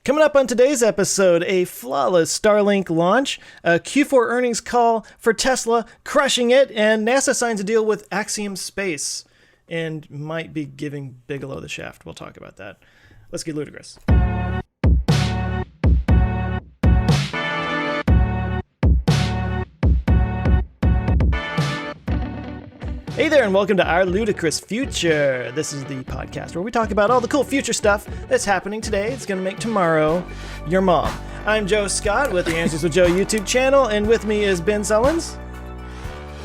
Coming up on today's episode, a flawless Starlink launch, a Q4 earnings call for Tesla, crushing it, and NASA signs a deal with Axiom Space, and might be giving Bigelow the shaft. We'll talk about that. Let's get ludicrous. Hey there, and welcome to Our Ludicrous Future. This is the podcast where we talk about all the cool future stuff that's happening today. It's going to make tomorrow your mom. I'm Joe Scott with the Answers with Joe YouTube channel, and with me is Ben Sullins.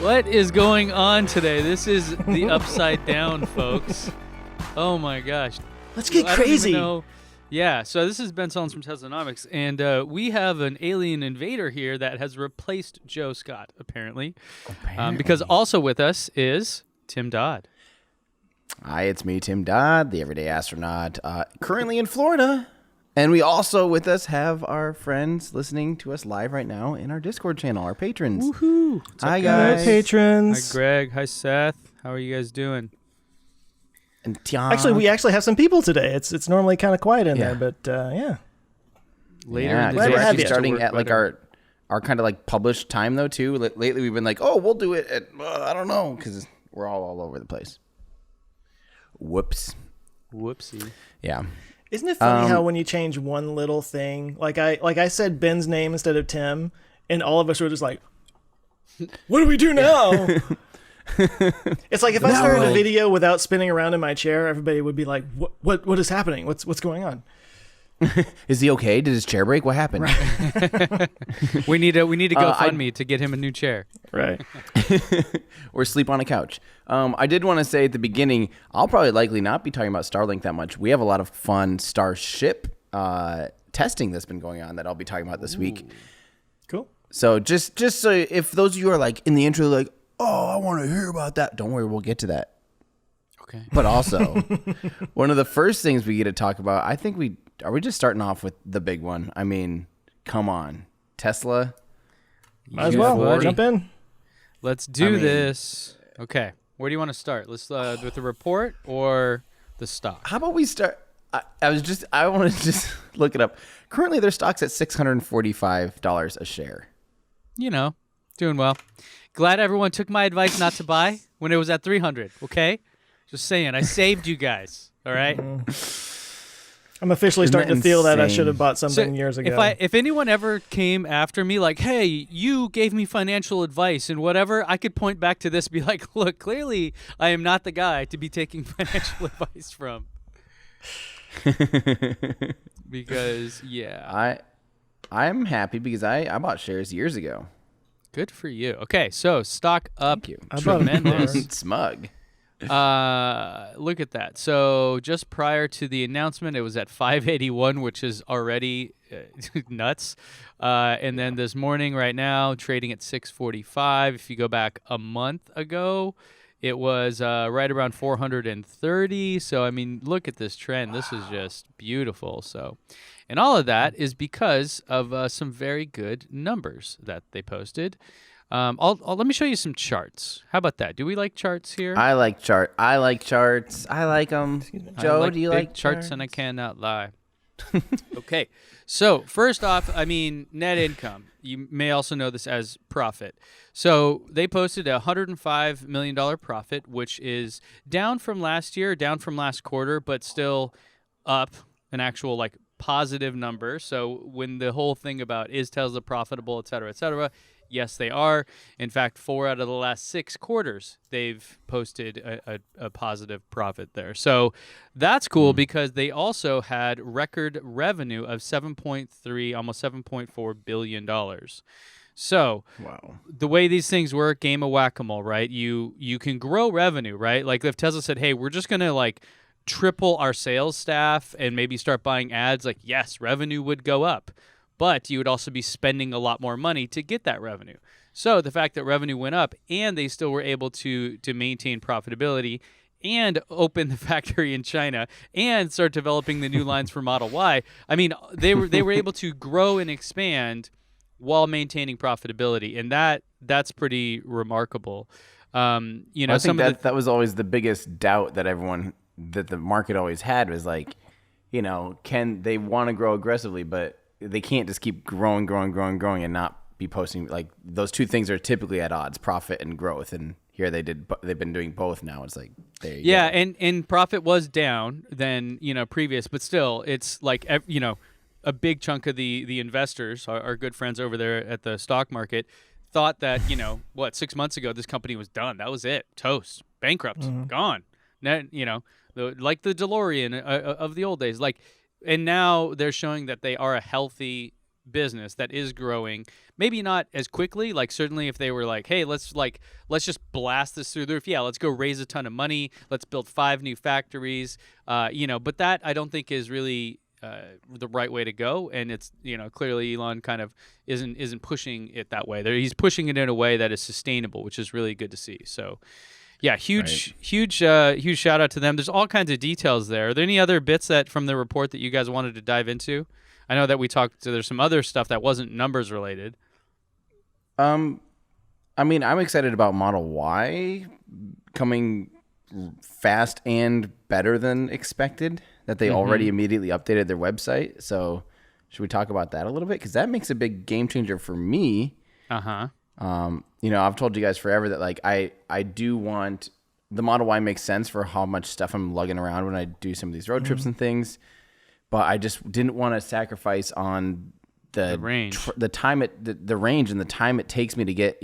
What is going on today? This is the upside down, folks. Oh my gosh. Let's get crazy. Yeah, so this is Ben Sullins from Teslanomics, and we have an alien invader here that has replaced Joe Scott, apparently. Because also with us is Tim Dodd. Hi, it's me, Tim Dodd, the everyday astronaut, currently in Florida. And we also with us have our friends listening to us live right now in our Discord channel, our patrons. Woohoo! Hi, guys. Hi, patrons. Hi, Greg. Hi, Seth. How are you guys doing? And Tian. Actually, we have some people today. It's normally kind of quiet in there, but yeah. Later yeah, in the glad day. to we're have actually you. starting at like our kind of like published time though too. Lately we've been like, oh, we'll do it at I don't know, because we're all over the place. Whoops. Whoopsie. Yeah. Isn't it funny how when you change one little thing, like I said Ben's name instead of Tim, and all of us were just like, what do we do now? It's like if I started a video without spinning around in my chair, everybody would be like, what is happening? What's going on? Is he okay? Did his chair break? What happened? Right. we need to GoFundMe to get him a new chair. Right. Or sleep on a couch. I did want to say at the beginning, I'll probably likely not be talking about Starlink that much. We have a lot of fun Starship testing that's been going on that I'll be talking about this week. Cool. So just so if those of you are like in the intro, like, oh, I want to hear about that. Don't worry, we'll get to that. Okay. But also, one of the first things we get to talk about, I think we just starting off with the big one. I mean, come on, Tesla. Might as well jump in. Let's do this. Okay. Where do you want to start? Let's with the report or the stock? How about we start? I want to just look it up. Currently, their stock's at $645 a share. You know, doing well. Glad everyone took my advice not to buy when it was at 300. Okay, just saying, I saved you guys. All right. I'm officially starting to feel that I should have bought something So years ago. if anyone ever came after me like, hey, you gave me financial advice and whatever, I could point back to this and be like, look, clearly I am not the guy to be taking financial advice from. Because, yeah. I'm happy because I bought shares years ago. Good for you. Okay, so stock up. Thank you. Tremendous. Smug. Look at that. So just prior to the announcement, it was at 581, which is already nuts. And then this morning, right now, trading at 645. If you go back a month ago, it was right around 430. So I mell look at this trend. This is just beautiful. So, and all of that is because of some very good numbers that they posted. Let me show you some charts. How about that? Do we like charts here? I like charts. I like them. Joe, do you like charts? And I cannot lie. Okay. So first off, net income. You may also know this as profit. So they posted a $105 million profit, which is down from last year, down from last quarter, but still up an actual positive number. So when the whole thing about is Tesla profitable, et cetera, yes, they are. In fact, 4 out of the last 6 quarters, they've posted a positive profit there. So that's cool because they also had record revenue of $7.3, almost $7.4 billion. So wow. The way these things work, game of whack-a-mole, right? You can grow revenue, right? Like if Tesla said, hey, we're just going to triple our sales staff and maybe start buying ads, yes, revenue would go up. But you would also be spending a lot more money to get that revenue. So the fact that revenue went up and they still were able to maintain profitability and open the factory in China and start developing the new lines for Model Y. They were able to grow and expand while maintaining profitability, and that's pretty remarkable. I think that was always the biggest doubt that the market always had was can they want to grow aggressively, but they can't just keep growing and not be posting. Like those two things are typically at odds, profit and growth. And here they've been doing both now. It's like, there you go. And profit was down than, previous, but still it's like, a big chunk of the investors, our good friends over there at the stock market, thought that, 6 months ago, this company was done. That was it. Toast. Bankrupt. Gone. Like the DeLorean of the old days. And now they're showing that they are a healthy business that is growing. Maybe not as quickly. Like certainly if they were like, hey, let's just blast this through the roof. Yeah, let's go raise a ton of money. Let's build 5 new factories. But that I don't think is really the right way to go, and it's clearly Elon kind of isn't pushing it that way. He's pushing it in a way that is sustainable, which is really good to see. So, yeah, huge shout out to them. There's all kinds of details there. Are there any other bits from the report that you guys wanted to dive into? I know that we talked. There's some other stuff that wasn't numbers related. I'm excited about Model Y coming fast and better than expected. That they already immediately updated their website. So should we talk about that a little bit? Because that makes a big game changer for me. I've told you guys forever that like I do want the Model Y makes sense for how much stuff I'm lugging around when I do some of these road trips and things. But I just didn't want to sacrifice on the range, the time the range and the time it takes me to get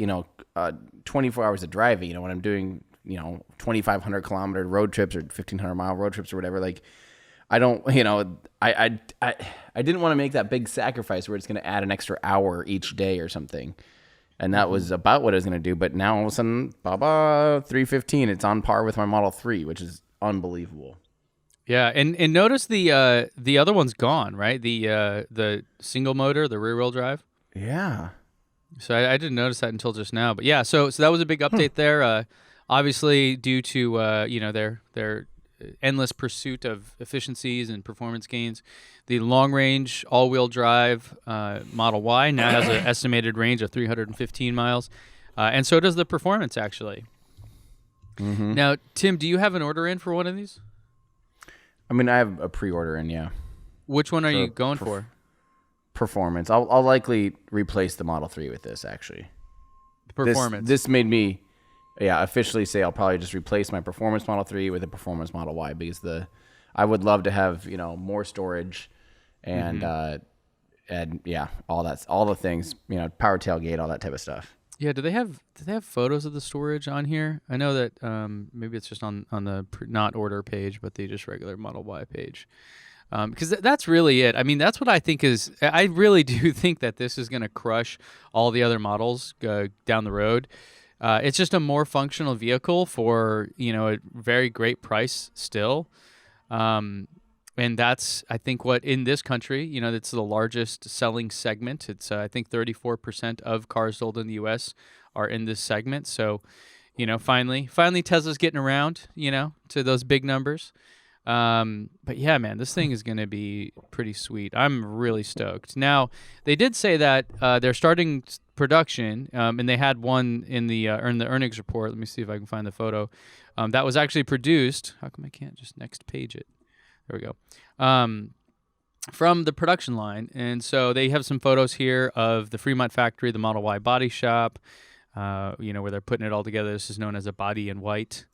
24 hours of driving. When I'm doing 2,500 kilometer road trips or 1,500 mile road trips or whatever. Like I don't I didn't want to make that big sacrifice where it's going to add an extra hour each day or something. And that was about what I was going to do. But now all of a sudden, 315, it's on par with my Model 3, which is unbelievable. Yeah, and notice the other one's gone, right? The single motor, the rear wheel drive. Yeah. So I didn't notice that until just now. But yeah, so that was a big update there. Obviously, due to their endless pursuit of efficiencies and performance gains, the long-range all-wheel drive Model Y now has an estimated range of 315 miles, and so does the Performance, actually. Now, Tim, do you have an order in for one of these? I have a pre-order in, yeah. Which one are you going for? Performance. I'll likely replace the Model 3 with this, actually. Performance. This made me... officially say I'll probably just replace my Performance Model 3 with a Performance Model Y because I would love to have more storage and all the things power tailgate, all that type of stuff. Yeah, do they have photos of the storage on here? I know that maybe it's just on the not order page, but the just regular Model Y page. Because that's really it. That's what I think is. I really do think that this is going to crush all the other models down the road. It's just a more functional vehicle for a very great price still, and that's I think what in this country it's the largest selling segment. It's I think 34% of cars sold in the U.S. are in this segment. So finally Tesla's getting around to those big numbers. But yeah, man, this thing is going to be pretty sweet. I'm really stoked. Now, they did say that they're starting production, and they had one in the earnings report. Let me see if I can find the photo. That was actually produced. How come I can't just next page it? There we go. From the production line. And so they have some photos here of the Fremont factory, the Model Y body shop, where they're putting it all together. This is known as a body in white.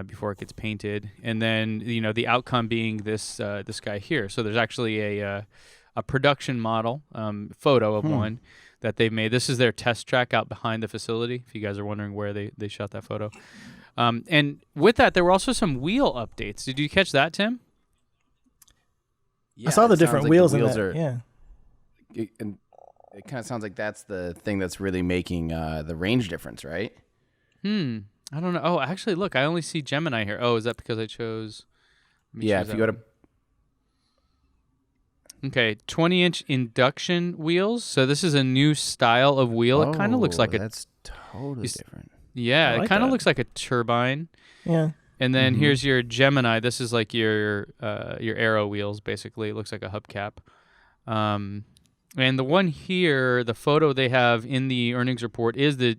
Before it gets painted, and then the outcome being this guy here. So there's actually a production model photo of one that they've made. This is their test track out behind the facility. If you guys are wondering where they shot that photo, and with that there were also some wheel updates. Did you catch that, Tim? Yeah, I saw the different wheels in that. And it kind of sounds like that's the thing that's really making the range difference, right? I don't know. Oh, actually, look, I only see Gemini here. Oh, is that because I chose? Yeah, if you go to... Okay, 20-inch induction wheels. So this is a new style of wheel. It kind of looks like that's totally different. Yeah, it kind of looks like a turbine. Yeah. And then here's your Gemini. This is like your Aero wheels, basically. It looks like a hubcap. And the one here, the photo they have in the earnings report is the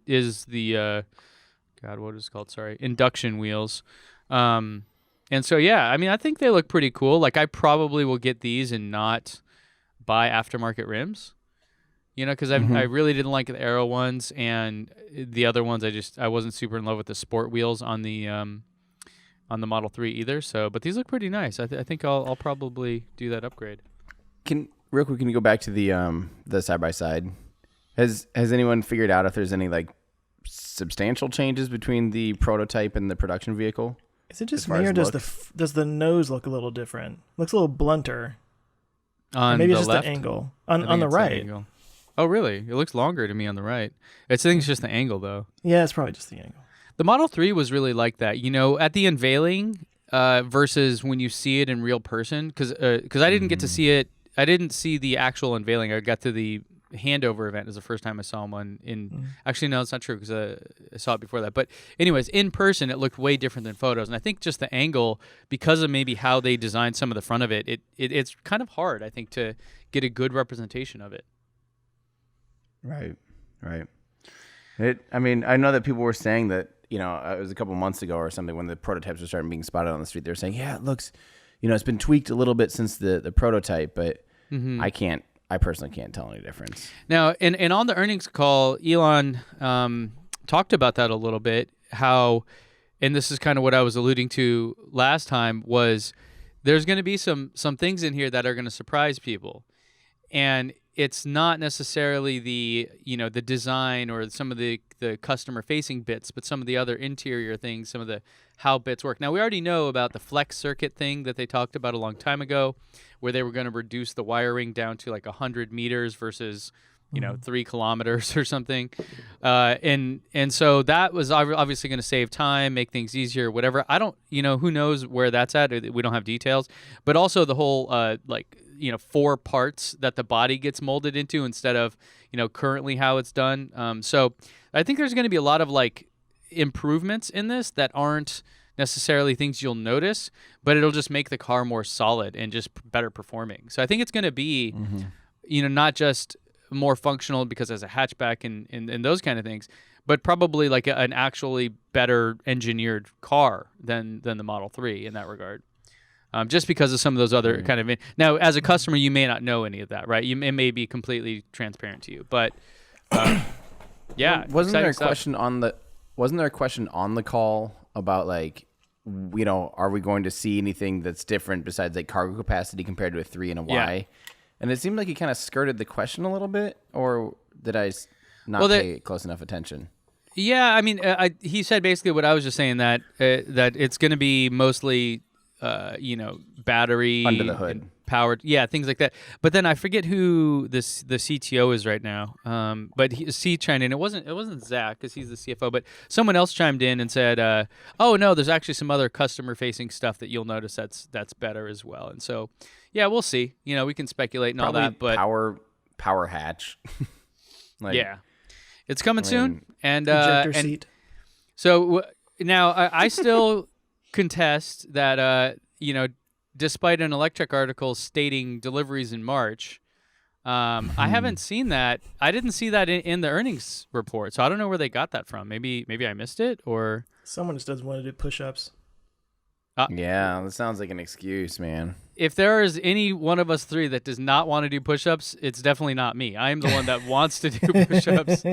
God, what is it called? Sorry, induction wheels. And so, yeah, I mean, I think they look pretty cool. Like, I probably will get these and not buy aftermarket rims, because I really didn't like the Aero ones, and the other ones I wasn't super in love with the sport wheels on the Model 3 either. So, but these look pretty nice. I think I'll probably do that upgrade. Real quick, can you go back to the side by side? Has anyone figured out if there's any like substantial changes between the prototype and the production vehicle? Is it just me, or does the nose look a little different? Looks a little blunter. On maybe the it's just left? the angle on the right. Oh, really? It looks longer to me on the right. I think it's just the angle, though. Yeah, it's probably just the angle. The Model 3 was really like that. At the unveiling versus when you see it in real person, because I didn't get to see it. I didn't see the actual unveiling. I got to the handover event. It was the first time I saw one actually, no, it's not true, because I saw it before that. But anyways, in person, it looked way different than photos. And I think just the angle, because of maybe how they designed some of the front of it, it's kind of hard, I think, to get a good representation of it. Right. I mean, I know that people were saying that, it was a couple months ago or something when the prototypes were starting being spotted on the street. They were saying, yeah, it looks, it's been tweaked a little bit since the prototype, but I personally can't tell any difference. Now, and on the earnings call, Elon talked about that a little bit, how, and this is kind of what I was alluding to last time, was there's going to be some things in here that are going to surprise people. And it's not necessarily the design or some of the customer facing bits, but some of the other interior things, some of the how bits work. Now, we already know about the flex circuit thing that they talked about a long time ago, where they were going to reduce the wiring down to like 100 meters versus 3 kilometers or something. And so that was obviously going to save time, make things easier, whatever. I don't, who knows where that's at. We don't have details. But also the whole 4 parts that the body gets molded into instead of, currently how it's done. So I think there's going to be a lot of improvements in this that aren't necessarily things you'll notice, but it'll just make the car more solid and just better performing. So I think it's going to be, not just more functional because as a hatchback and those kind of things, but probably like an actually better engineered car than the Model 3 in that regard. Just because of some of those other kind of... Now, as a customer, you may not know any of that, right? It may be completely transparent to you, but yeah. Wasn't there a question on the call about are we going to see anything that's different besides cargo capacity compared to a 3 and a Y? Yeah. And it seemed like he kind of skirted the question a little bit, or did I not pay close enough attention? Yeah, I mean, he said basically what I was just saying, that it's going to be mostly... battery under the hood, and powered, things like that. But then I forget who the CTO is right now. But he chimed in. It wasn't Zach, because he's the CFO, but someone else chimed in and said, "Oh no, there's actually some other customer-facing stuff that you'll notice that's better as well." And so, yeah, we'll see. We can speculate and probably all that, but power hatch. it's coming soon. And ejector seat. So now I still contest that despite an electric article stating deliveries in March, I haven't seen that. I didn't see that in the earnings report, so I don't know where they got that from. Maybe I missed it, or someone just doesn't want to do push-ups. Yeah, that sounds like an excuse, man. If there is any one of us 3 that does not want to do push-ups, it's definitely not me. I am the one that wants to do push-ups.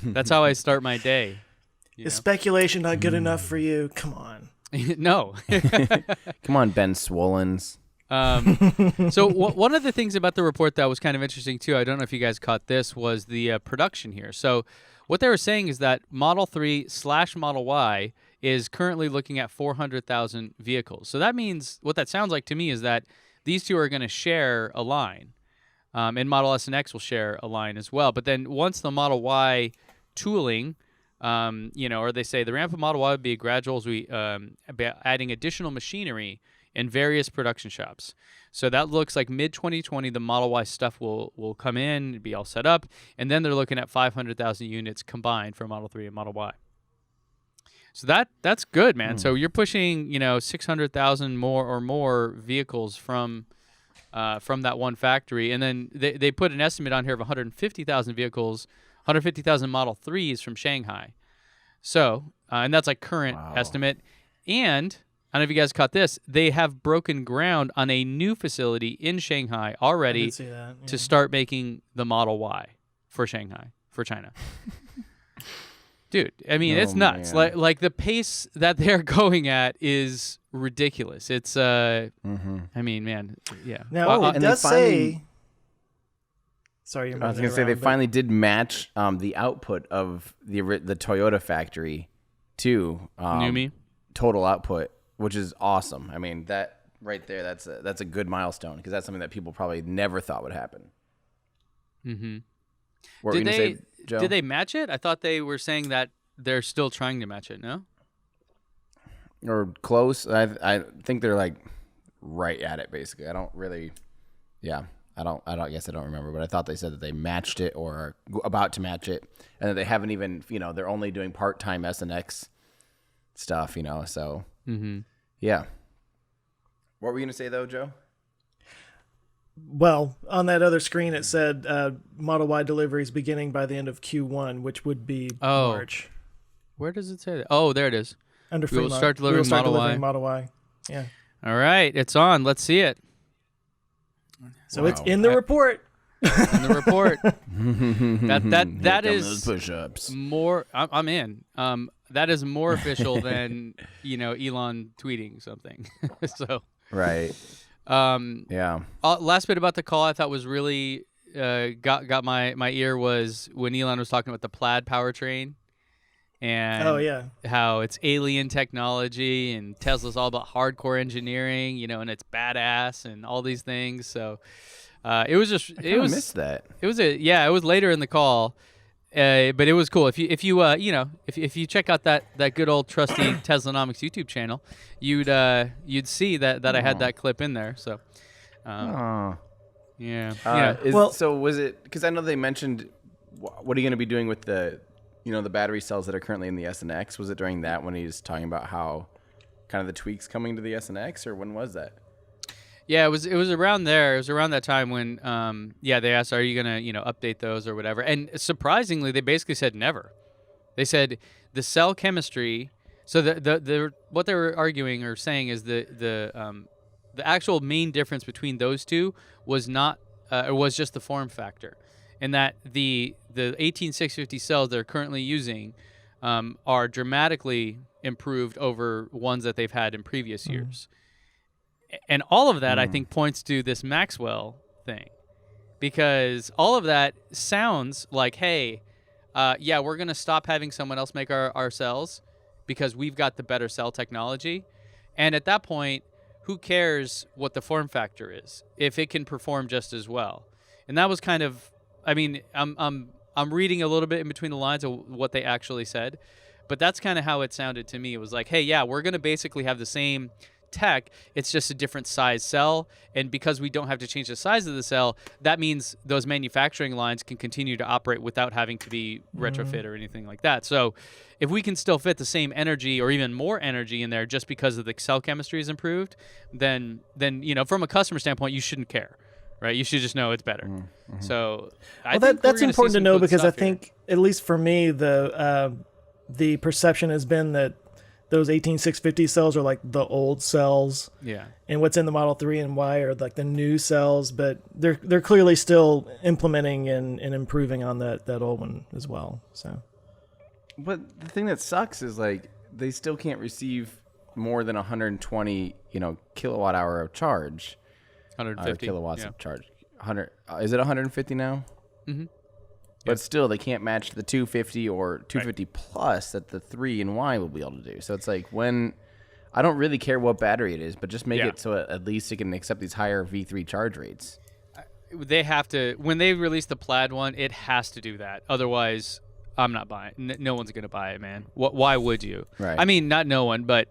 That's how I start my day. Is speculation not good enough for you? Come on. No. Come on, Ben Swollens. So one of the things about the report that was kind of interesting too, I don't know if you guys caught this, was the production here. So what they were saying is that Model 3/Model Y is currently looking at 400,000 vehicles. So that means, what that sounds like to me is that these two are going to share a line, and Model S and X will share a line as well. But then once the Model Y tooling, or they say the ramp of Model Y would be gradual as we adding additional machinery in various production shops. So that looks like mid-2020, the Model Y stuff will come in, be all set up, and then they're looking at 500,000 units combined for Model 3 and Model Y. So that's good, man. So you're pushing 600,000 more vehicles from that one factory, and then they put an estimate on here of 150,000 vehicles, 150,000 Model 3s from Shanghai. So and that's like current estimate, and don't know if you guys caught this. They have broken ground on a new facility in Shanghai I already did see that. Yeah. to start making the Model Y for Shanghai, for China. Dude, I mean, it's nuts. Man. Like the pace that they're going at is ridiculous. It's I mean, man, yeah. Now it and does they finally- say. Sorry, you're I was going to say they finally did match the output of the Toyota factory to Numi? total output, which is awesome. I mean, that right there, that's a good milestone because that's something that people probably never thought would happen. Mm-hmm. What were you gonna say, Joe? Did they match it? I thought they were saying that they're still trying to match it. No. Or close? I think they're like right at it. Basically, I don't really. Yeah, I don't guess I don't remember, but I thought they said that they matched it or are about to match it, and that they haven't even. They're only doing part-time SNX stuff. So. Mm-hmm. Yeah. What were you gonna say though, Joe? Well, on that other screen, it said Model Y deliveries beginning by the end of Q1, which would be March. Where does it say that? Oh, there it is. Under We will Fremont. start delivering Model Y. Model Y. Yeah. All right, it's on. Let's see it. So it's in the report. In the report. that Here come is those push-ups. more. I'm in. That is more official than Elon tweeting something. So Right. Yeah. last bit about the call I thought was really got my ear was when Elon was talking about the Plaid powertrain and how it's alien technology and Tesla's all about hardcore engineering, and it's badass and all these things. So it was just I missed that. It was later in the call. But it was cool. If you check out that good old trusty Teslanomics YouTube channel, you'd see that I had that clip in there. So, yeah. So was it because I know they mentioned what are you going to be doing with the the battery cells that are currently in the S and X? Was it during that when he was talking about how kind of the tweaks coming to the S and X, or when was that? Yeah, it was around there. It was around that time when they asked, "Are you gonna update those or whatever?" And surprisingly, they basically said never. They said the cell chemistry. So the what they were arguing or saying is the actual main difference between those two was not it was just the form factor, and that the 18650 cells they're currently using are dramatically improved over ones that they've had in previous years. And all of that, I think, points to this Maxwell thing, because all of that sounds like, hey, we're going to stop having someone else make our cells because we've got the better cell technology. And at that point, who cares what the form factor is if it can perform just as well? And that was kind of, I mean, I'm reading a little bit in between the lines of what they actually said, but that's kind of how it sounded to me. It was like, hey, yeah, we're going to basically have the same tech, it's just a different size cell, and because we don't have to change the size of the cell, that means those manufacturing lines can continue to operate without having to be retrofit or anything like that. So if we can still fit the same energy or even more energy in there just because of the cell chemistry is improved, then from a customer standpoint, you shouldn't care, right? You should just know it's better. So I think that's important to know, because I here. think, at least for me, the perception has been that those 18650 cells are like the old cells. Yeah. And what's in the Model 3 and Y are like the new cells, but they're clearly still implementing and improving on that old one as well. So, but the thing that sucks is like they still can't receive more than 120, kilowatt hour of charge. 150 kilowatts of charge. 100 is it 150 now? Mm-hmm. But still, they can't match the 250 or 250 plus that the 3 and Y will be able to do. So it's like I don't really care what battery it is, but just make it so at least it can accept these higher V3 charge rates. They have to, when they release the Plaid one, it has to do that. Otherwise, I'm not buying it. No one's going to buy it, man. Why would you? Right. I mean, not no one, but,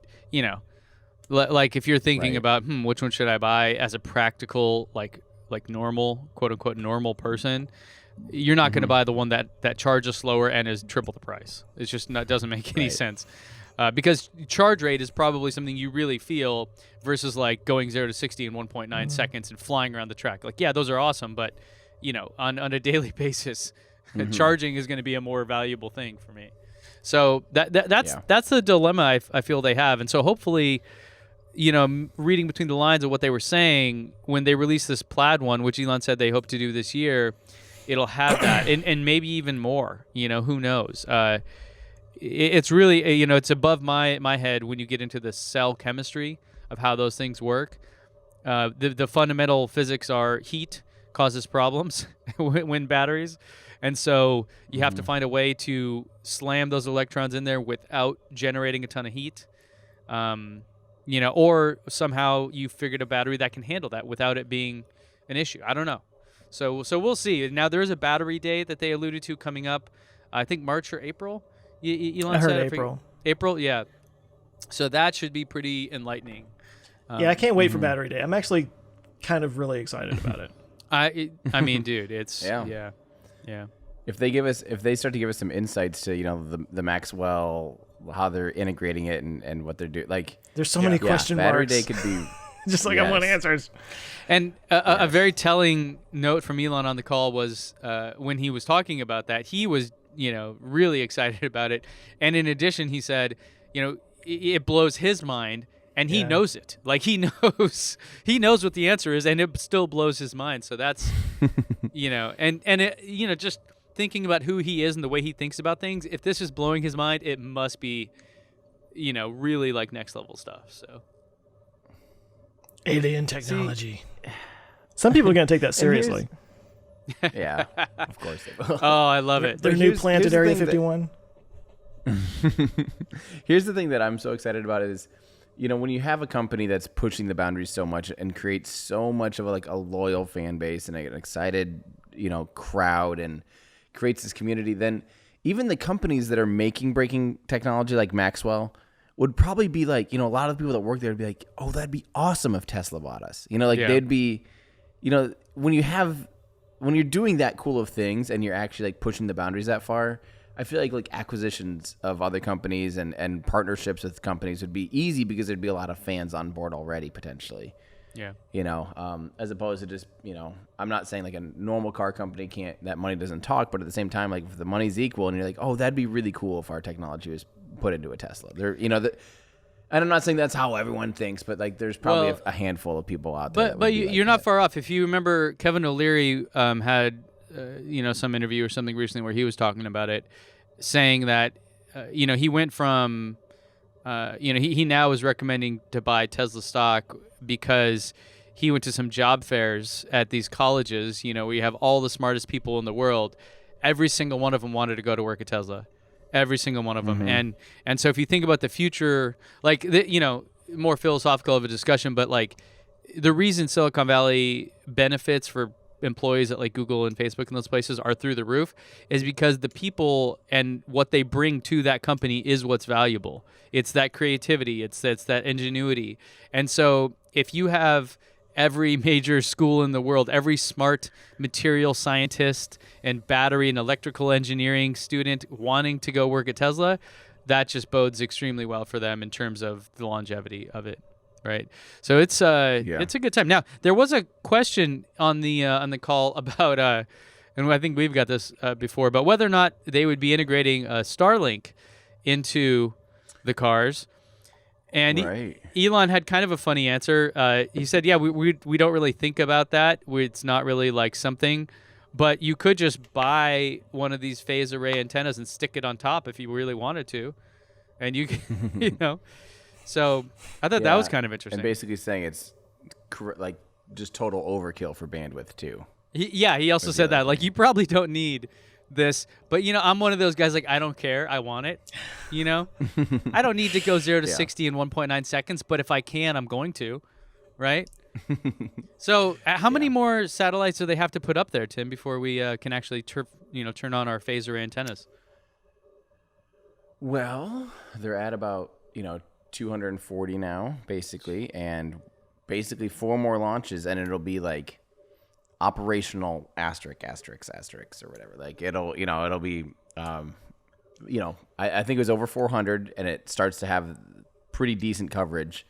like if you're thinking about, which one should I buy as a practical, like normal, quote unquote, normal person, you're not going to buy the one that charges slower and is triple the price. It's just doesn't make any sense. Because charge rate is probably something you really feel versus like going 0 to 60 in 1.9 seconds and flying around the track. Like, yeah, those are awesome, but on a daily basis, charging is going to be a more valuable thing for me. So that's the dilemma I feel they have, and so hopefully reading between the lines of what they were saying, when they released this plaid one, which Elon said they hope to do this year, it'll have that, and maybe even more. Who knows? It's really, it's above my head when you get into the cell chemistry of how those things work. The fundamental physics are heat causes problems when batteries, and so you have to find a way to slam those electrons in there without generating a ton of heat. Or somehow you figured a battery that can handle that without it being an issue. I don't know. So we'll see. Now there is a battery day that they alluded to coming up. I think March or April. Elon I heard said April. April, yeah. So that should be pretty enlightening. Yeah, I can't wait for Battery Day. I'm actually kind of really excited about it. I mean, dude, it's yeah. If they start to give us some insights to the Maxwell, how they're integrating it and what they're doing, like there's so many question Battery marks. Day could be just like I want answers. And a very telling note from Elon on the call was when he was talking about that, he was really excited about it. And in addition, he said, it blows his mind. And he knows it. Like he knows what the answer is, and it still blows his mind. So that's, and it, just thinking about who he is and the way he thinks about things. If this is blowing his mind, it must be, really like next level stuff. So alien technology. Some people are going to take that seriously. Yeah, of course they will. Oh, I love it. Their new plant at Area 51. Here's the thing that I'm so excited about is, when you have a company that's pushing the boundaries so much and creates so much of a loyal fan base and an excited, crowd and creates this community, then even the companies that are making breaking technology like Maxwell would probably be like, a lot of the people that work there would be like, oh, that'd be awesome if Tesla bought us. They'd be, when you're doing that cool of things and you're actually pushing the boundaries that far, I feel like acquisitions of other companies and partnerships with companies would be easy because there'd be a lot of fans on board already potentially. Yeah. As opposed to just, I'm not saying a normal car company that money doesn't talk, but at the same time, if the money's equal and you're like, oh, that'd be really cool if our technology was put into a Tesla. And I'm not saying that's how everyone thinks, but there's probably a handful of people out there. But you're not far off. If you remember, Kevin O'Leary had some interview or something recently where he was talking about it, saying that he went from he now is recommending to buy Tesla stock because he went to some job fairs at these colleges, where you have all the smartest people in the world. Every single one of them wanted to go to work at Tesla. Every single one of them. Mm-hmm. And so if you think about the future, more philosophical of a discussion, but the reason Silicon Valley benefits for employees at Google and Facebook and those places are through the roof is because the people and what they bring to that company is what's valuable. It's that creativity. It's that ingenuity. And so if you have every major school in the world, every smart material scientist and battery and electrical engineering student wanting to go work at Tesla, that just bodes extremely well for them in terms of the longevity of it. Right, so it's a good time. Now there was a question on the call about, and I think we've got this before, but whether or not they would be integrating Starlink into the cars. And Elon had kind of a funny answer. He said, "Yeah, we don't really think about that. It's not really something, but you could just buy one of these phase array antennas and stick it on top if you really wanted to, and you can, So I thought that was kind of interesting. And basically saying it's just total overkill for bandwidth too. He also said that you probably don't need this, but I'm one of those guys I don't care. I want it. I don't need to go 0 to 60 in 1.9 seconds, but if I can, I'm going to, right? So how many more satellites do they have to put up there, Tim, before we can actually turn on our phase array antennas? Well, they're at about 240 now, basically, and 4 more launches, and it'll be operational asterisk or whatever. It'll be I think it was over 400, and it starts to have pretty decent coverage.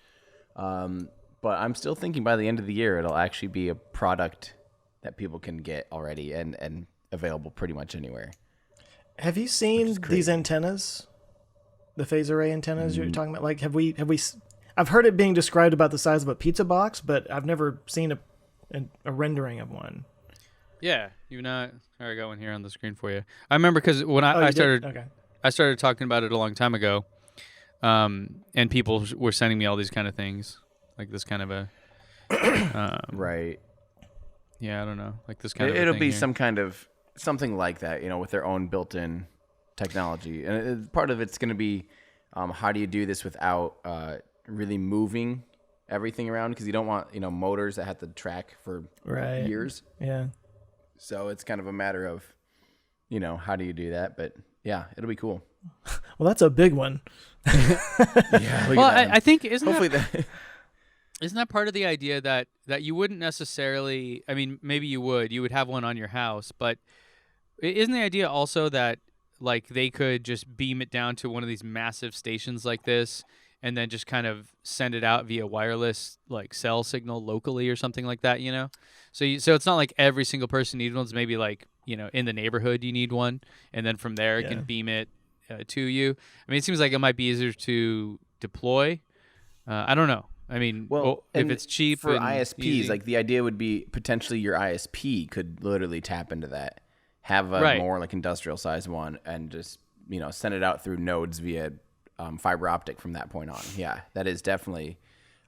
But I'm still thinking by the end of the year it'll actually be a product that people can get already and available pretty much anywhere. Have you seen these antennas? The phase array antennas you're talking about? Have we I've heard it being described about the size of a pizza box, but I've never seen a rendering of one. Yeah, you not. I got one here on the screen for you. I remember because when I you did? started, Okay. I started talking about it a long time ago, and people were sending me all these kind of things, like this kind of a, Right. yeah, I don't know, like this kind of. It'll thing be here. some kind of something like that, with their own built-in technology, and part of it's going to be how do you do this without really moving everything around, because you don't want motors that have to track for years. Yeah. So it's kind of a matter of how do you do that, but yeah, it'll be cool. Well, that's a big one. Yeah. Well, I think Hopefully isn't that part of the idea that you wouldn't necessarily, I mean, maybe you would have one on your house, but isn't the idea also that like they could just beam it down to one of these massive stations like this and then just kind of send it out via wireless like cell signal locally or something like that, So it's not like every single person needs one. It's maybe like, in the neighborhood you need one, and then from there it can beam it to you. I mean, it seems like it might be easier to deploy. I don't know. I mean, if it's cheap for and ISPs, easy. like the idea would be potentially your ISP could literally tap into that, have a more like industrial size one, and just send it out through nodes via fiber optic from that point on. Yeah, that is definitely,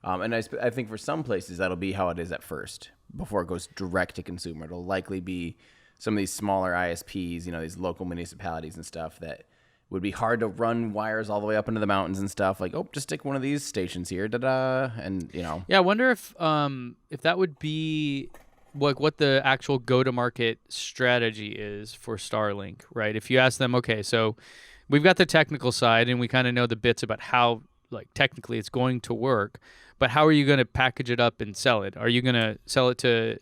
and I think for some places that'll be how it is at first before it goes direct to consumer. It'll likely be some of these smaller ISPs, these local municipalities and stuff that would be hard to run wires all the way up into the mountains and stuff. Like, just stick one of these stations here, and Yeah, I wonder if that would be like what the actual go-to-market strategy is for Starlink, right? If you ask them, okay, so we've got the technical side and we kind of know the bits about how like technically it's going to work, but how are you going to package it up and sell it? Are you going to sell it to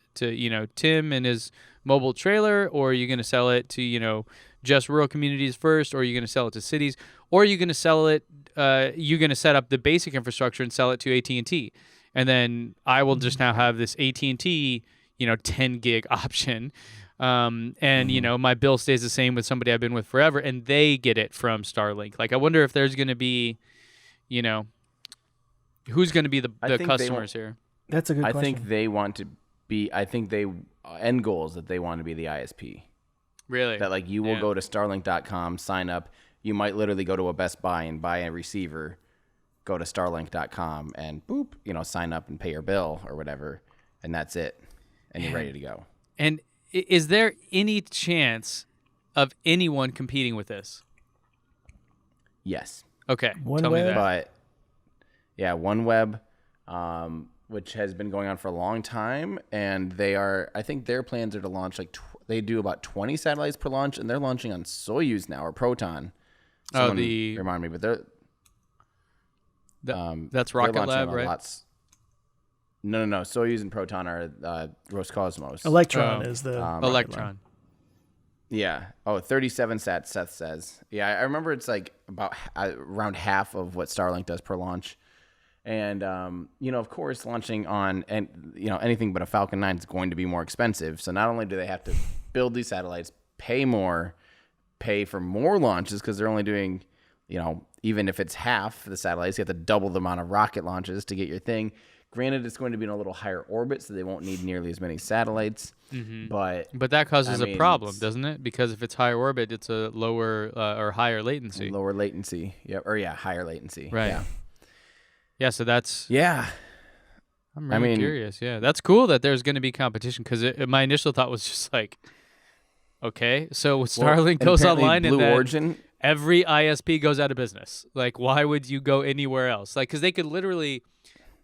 Tim and his mobile trailer, or are you going to sell it to just rural communities first, or are you going to sell it to cities, or are you going to sell it you're going to set up the basic infrastructure and sell it to AT&T, and then I will just now have this AT&T 10 gig option, and my bill stays the same with somebody I've been with forever, and they get it from Starlink. Like, I wonder if there's going to be who's going to be the customers here. That's a good question. I think they want to be. I think they end goal is that they want to be the ISP. Really? That like you will go to Starlink.com, sign up. You might literally go to a Best Buy and buy a receiver. Go to Starlink.com and boop, sign up and pay your bill or whatever, and that's it, and you're ready to go. And is there any chance of anyone competing with this? Yes. Okay. OneWeb? Me that. But yeah, OneWeb, which has been going on for a long time, and I think their plans are to launch they do about 20 satellites per launch, and they're launching on Soyuz now or Proton. Remind me, but they're that's Rocket they're Lab, right? No. Soyuz and Proton are Roscosmos. Electron is the Electron. Yeah. 37 sats, Seth says. Yeah, I remember it's like about around half of what Starlink does per launch. And, of course, launching on anything but a Falcon 9 is going to be more expensive. So not only do they have to build these satellites, pay for more launches because they're only doing, even if it's half the satellites, you have to double the amount of rocket launches to get your thing. Granted, it's going to be in a little higher orbit, so they won't need nearly as many satellites. Mm-hmm. But that causes a problem, doesn't it? Because if it's higher orbit, it's a lower or higher latency. Lower latency. Yep. Or higher latency. Right. Yeah. Yeah, so that's... Yeah. I'm really curious. Yeah, that's cool that there's going to be competition, because my initial thought was just like, okay, so Starlink goes online and then Origin, every ISP goes out of business. Like, why would you go anywhere else? Like, because they could literally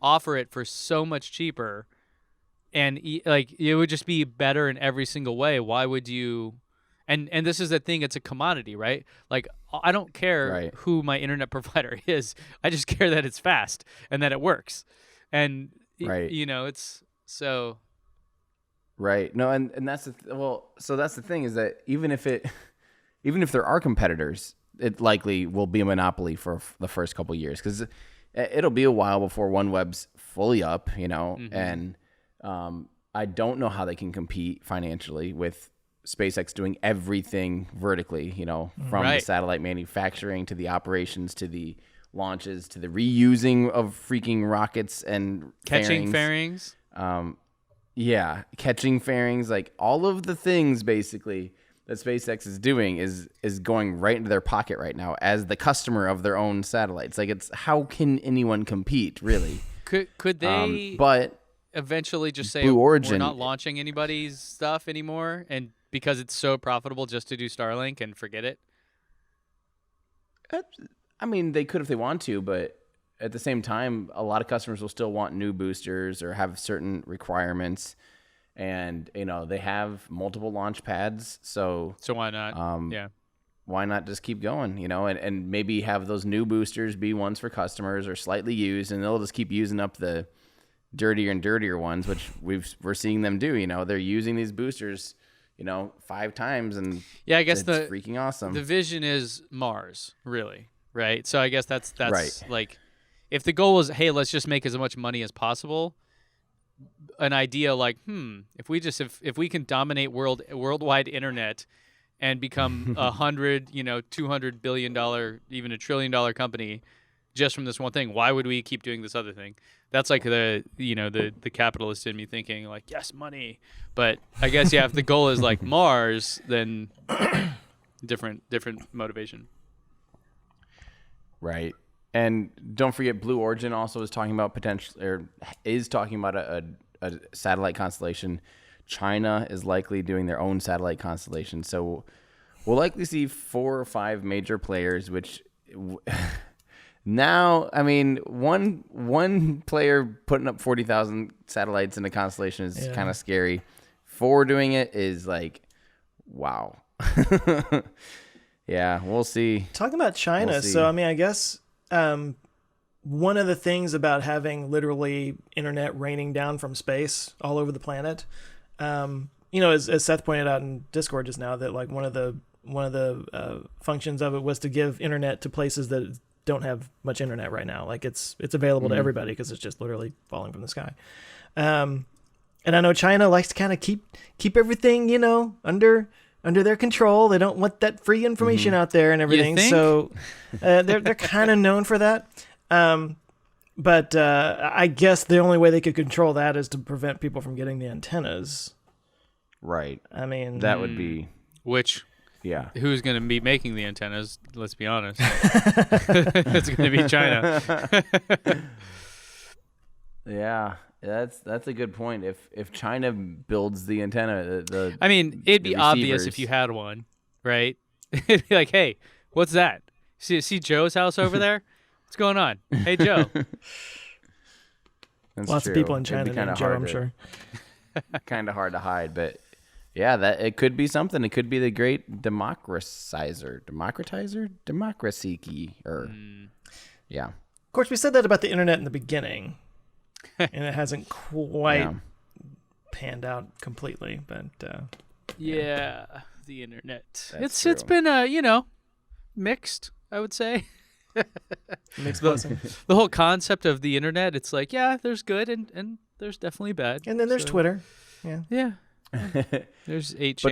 offer it for so much cheaper, and like it would just be better in every single way. Why would you... And this is the thing, it's a commodity, right? Like, I don't care who my internet provider is. I just care that it's fast and that it works. And, it's so... Right. No, and that's so that's the thing, is that even if there are competitors, it likely will be a monopoly for the first couple of years, because it'll be a while before OneWeb's fully up, mm-hmm. And I don't know how they can compete financially with SpaceX doing everything vertically, from the satellite manufacturing to the operations to the launches to the reusing of freaking rockets and Catching fairings. Yeah, catching fairings, like all of the things basically that SpaceX is doing is going right into their pocket right now as the customer of their own satellites. Like, it's how can anyone compete, really? Could they but eventually just say Blue Origin, we're not launching anybody's stuff anymore, and because it's so profitable just to do Starlink and forget it? I mean, they could if they want to, but at the same time, a lot of customers will still want new boosters or have certain requirements. And, they have multiple launch pads. So why not? Yeah. Why not just keep going, and maybe have those new boosters be ones for customers or slightly used, and they'll just keep using up the dirtier and dirtier ones, which we're seeing them do. They're using these boosters, 5 times, and yeah, I guess it's freaking awesome. The vision is Mars, really, right? So I guess that's right. Like, if the goal is, hey, let's just make as much money as possible, an idea like, if we can dominate worldwide internet and become $100, $200 billion, even $1 trillion company just from this one thing, why would we keep doing this other thing? That's like the capitalist in me thinking like, yes, money. But I guess, yeah, if the goal is like Mars, then different motivation. Right. And don't forget, Blue Origin also is talking about a satellite constellation. China is likely doing their own satellite constellation. So we'll likely see 4 or 5 major players, which now, I mean, one player putting up 40,000 satellites in a constellation is kind of scary. 4 doing it is like, wow. Yeah, we'll see. Talking about China, so I mean, I guess one of the things about having literally internet raining down from space all over the planet, as Seth pointed out in Discord just now, that like one of the functions of it was to give internet to places that don't have much internet right now. Like it's available to everybody because it's just literally falling from the sky. And I know China likes to kind of keep everything, under their control. They don't want that free information out there and everything. So they're kind of known for that. But I guess the only way they could control that is to prevent people from getting the antennas. Right. I mean, that would be who's going to be making the antennas? Let's be honest. It's going to be China. Yeah. That's a good point. If China builds the antenna, I mean, it'd be obvious if you had one, right? It'd be like, hey, what's that? See Joe's house over there? What's going on? Hey, Joe. Lots of people in China named Joe, I'm sure. Kind of hard to hide, but yeah, that it could be something. It could be the great democratizer, democracy key, yeah. Of course, we said that about the internet in the beginning. And it hasn't quite panned out completely, but the internet. It's been mixed, I would say. Mixed blessing. The whole concept of the internet, it's like, yeah, there's good and there's definitely bad. And then there's Twitter. Yeah. There's 8chan.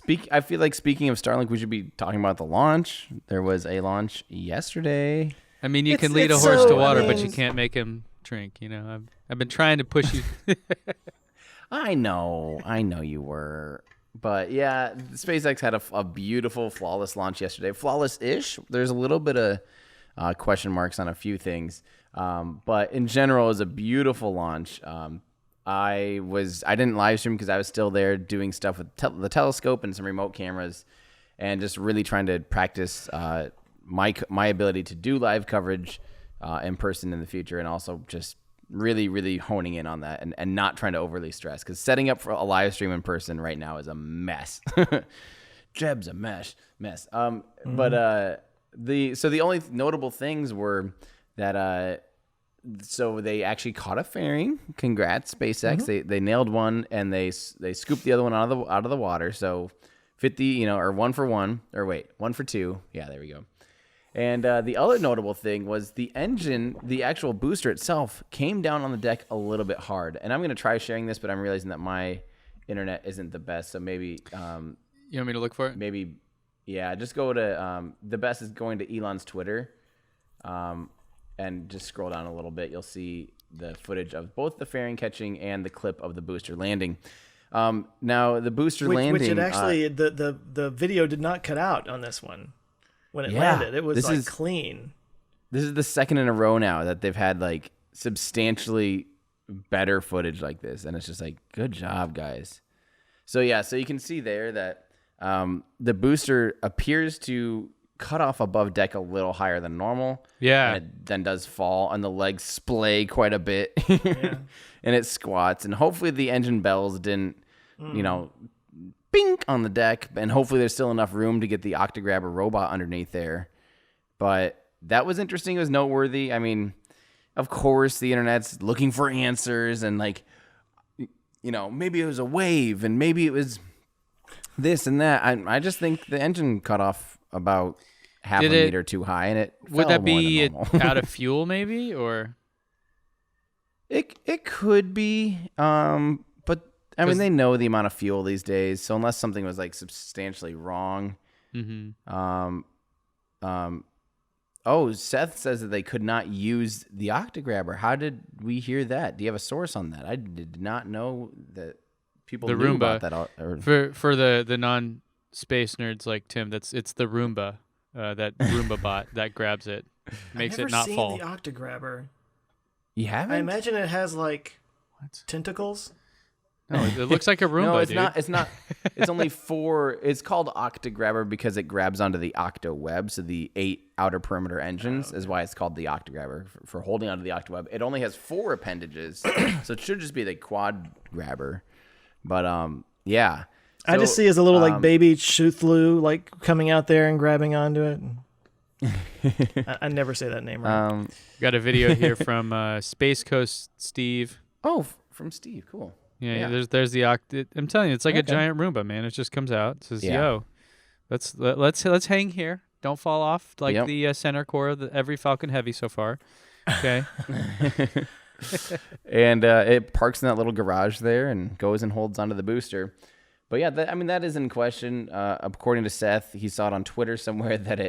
But I feel like speaking of Starlink, we should be talking about the launch. There was a launch yesterday. I mean, you can lead a horse to water, but you can't make him drink. I've been trying to push you. I know you were, but yeah, SpaceX had a beautiful, flawless launch yesterday. Flawless-ish. There's a little bit of question marks on a few things, but in general, it was a beautiful launch. I didn't live stream because I was still there doing stuff with the telescope and some remote cameras, and just really trying to practice my ability to do live coverage in person in the future, and also just really, really honing in on that and not trying to overly stress, because setting up for a live stream in person right now is a mess. Jeb's a mess. But the only notable things were that so they actually caught a fairing. Congrats, SpaceX. They nailed one, and they scooped the other one out of the water. So 50, or 1 for 1, or wait, 1 for 2. Yeah, there we go. And the other notable thing was the engine, the actual booster itself, came down on the deck a little bit hard. And I'm going to try sharing this, but I'm realizing that my internet isn't the best. So maybe... you want me to look for it? Maybe, yeah, just go to... the best is going to Elon's Twitter. And just scroll down a little bit, you'll see the footage of both the fairing catching and the clip of the booster landing. Now the booster landing, which it actually the video did not cut out on this one when it landed. It was like clean. This is the second in a row now that they've had like substantially better footage like this, and it's just like, good job, guys. So you can see there that the booster appears to cut off above deck a little higher than normal. Yeah. And it then does fall, and the legs splay quite a bit. Yeah. And it squats, and hopefully the engine bells didn't, bink on the deck, and hopefully there's still enough room to get the Octograbber robot underneath there. But that was interesting. It was noteworthy. I mean, of course, the internet's looking for answers, and like, maybe it was a wave, and maybe it was this and that. I just think the engine cut off about half a meter too high, and it would fell that more be than normal. out of fuel, maybe, or it could be. But I mean, they know the amount of fuel these days, so unless something was like substantially wrong. Seth says that they could not use the Octograbber. How did we hear that? Do you have a source on that? I did not know that people knew Roomba. about that. For the non-space nerds like Tim, it's the Roomba, that Roomba bot that grabs it, makes it not fall. I've never seen the Octograbber. You haven't? I imagine it has like tentacles. No, it looks like a Roomba. No, it's dude. not. It's not. It's only 4. It's called Octograbber because it grabs onto the octo web. So the 8 outer perimeter engines is why it's called the Octograbber for holding onto the octo web. It only has 4 appendages, so it should just be the quad grabber. But yeah. I just see as a little like baby Chuthlu like coming out there and grabbing onto it. I never say that name right. Got a video here from Space Coast Steve. Oh, from Steve. Cool. Yeah. There's the I'm telling you, it's like a giant Roomba, man. It just comes out. It says, "Yo, let's hang here. Don't fall off like the center core of every Falcon Heavy so far." Okay. And it parks in that little garage there and goes and holds onto the booster. But yeah, that is in question. According to Seth, he saw it on Twitter somewhere that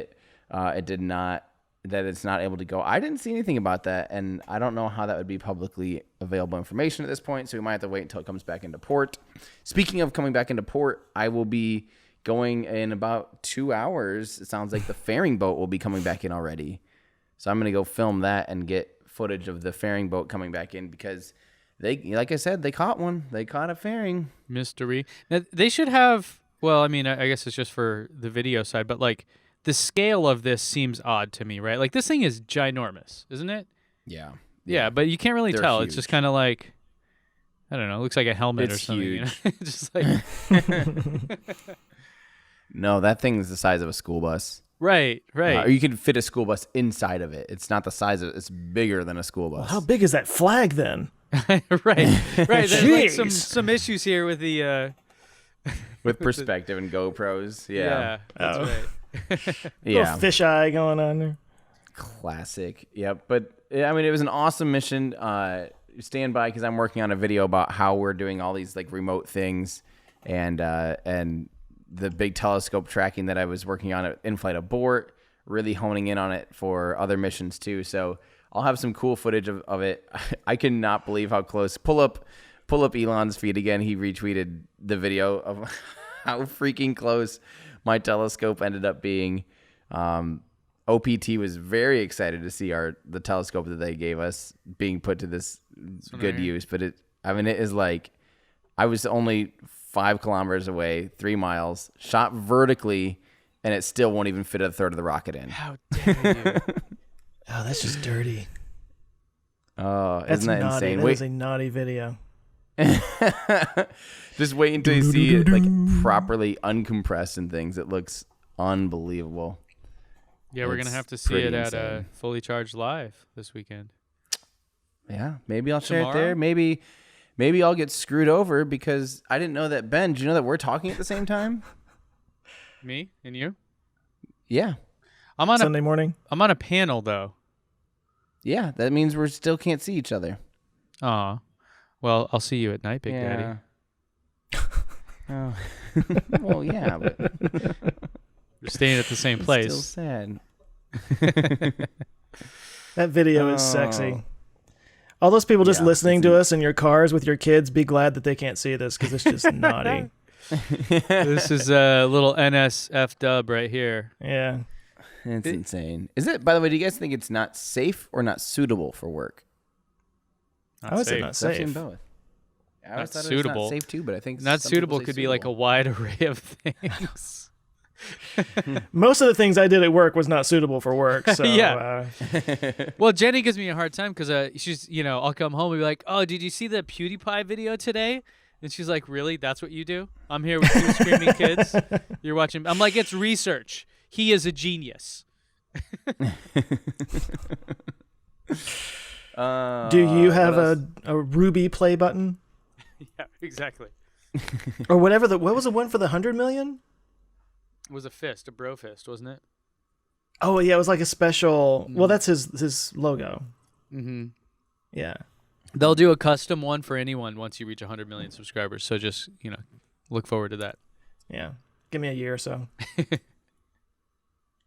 it's not able to go. I didn't see anything about that, and I don't know how that would be publicly available information at this point, so we might have to wait until it comes back into port. Speaking of coming back into port, I will be going in about 2 hours. It sounds like the fairing boat will be coming back in already. So I'm going to go film that and get footage of the fairing boat coming back in because like I said, they caught one. They caught a fairing. Mystery. Now, they should have, well, I mean, I guess it's just for the video side, but like, the scale of this seems odd to me, right? Like this thing is ginormous, isn't it? Yeah. Yeah, but you can't really tell. Huge. It's just kind of like, I don't know. It looks like a helmet It's or something. huge. Just like No, that thing is the size of a school bus. right. Or you could fit a school bus inside of it. It's not the size of it's bigger than a school bus. Well, how big is that flag then? right. There's like Jeez. some issues here with the with perspective and GoPros. Yeah. That's right. Little fisheye going on there. Classic. Yep. But I mean, it was an awesome mission. Stand by because I'm working on a video about how we're doing all these like remote things and the big telescope tracking that I was working on at in-flight abort, really honing in on it for other missions too. So I'll have some cool footage of it. I cannot believe how close. Pull up Elon's feed again. He retweeted the video of how freaking close my telescope ended up being. OPT was very excited to see the telescope that they gave us being put to this good use. But it is like I was only 5 kilometers away, 3 miles, shot vertically, and it still won't even fit a third of the rocket in. How dare you? Oh, that's just dirty. Oh, That's isn't that naughty. insane? That is a naughty video. Just wait until you see it like properly uncompressed and things. It looks unbelievable. Yeah, we're It's gonna have to see pretty it at insane. Fully Charged Live this weekend. Yeah, maybe I'll share it Tomorrow? there. Maybe I'll get screwed over because I didn't know that. Ben, did you know that we're talking at the same time? Me and you? Yeah. I'm on Sunday morning. I'm on a panel though. Yeah, that means we still can't see each other. Aw. Well, I'll see you at night, Big Daddy. Oh. Well, yeah, but We're staying at the same it's place. still sad. That video is sexy. All those people just listening to us in your cars with your kids, be glad that they can't see this because it's just naughty. This is a little NSF dub right here. Yeah. It's insane. Is it, by the way, do you guys think it's not safe or not suitable for work? I would say not I've safe. seen both. I always thought suitable. It was not safe too, but I think Not some suitable people say could be like a wide array of things. Most of the things I did at work was not suitable for work. So, Yeah. Well, Jenny gives me a hard time because she's, I'll come home and be like, oh, did you see the PewDiePie video today? And she's like, really? That's what you do? I'm here with two screaming kids. You're watching. I'm like, it's research. He is a genius. do you have a Ruby play button? Yeah, exactly. Or whatever. What was the one for the 100 million? It was a bro fist, wasn't it? Oh, yeah. It was like a special. Well, that's his logo. Mm-hmm. Yeah. They'll do a custom one for anyone once you reach 100 million subscribers. So just, look forward to that. Yeah. Give me a year or so.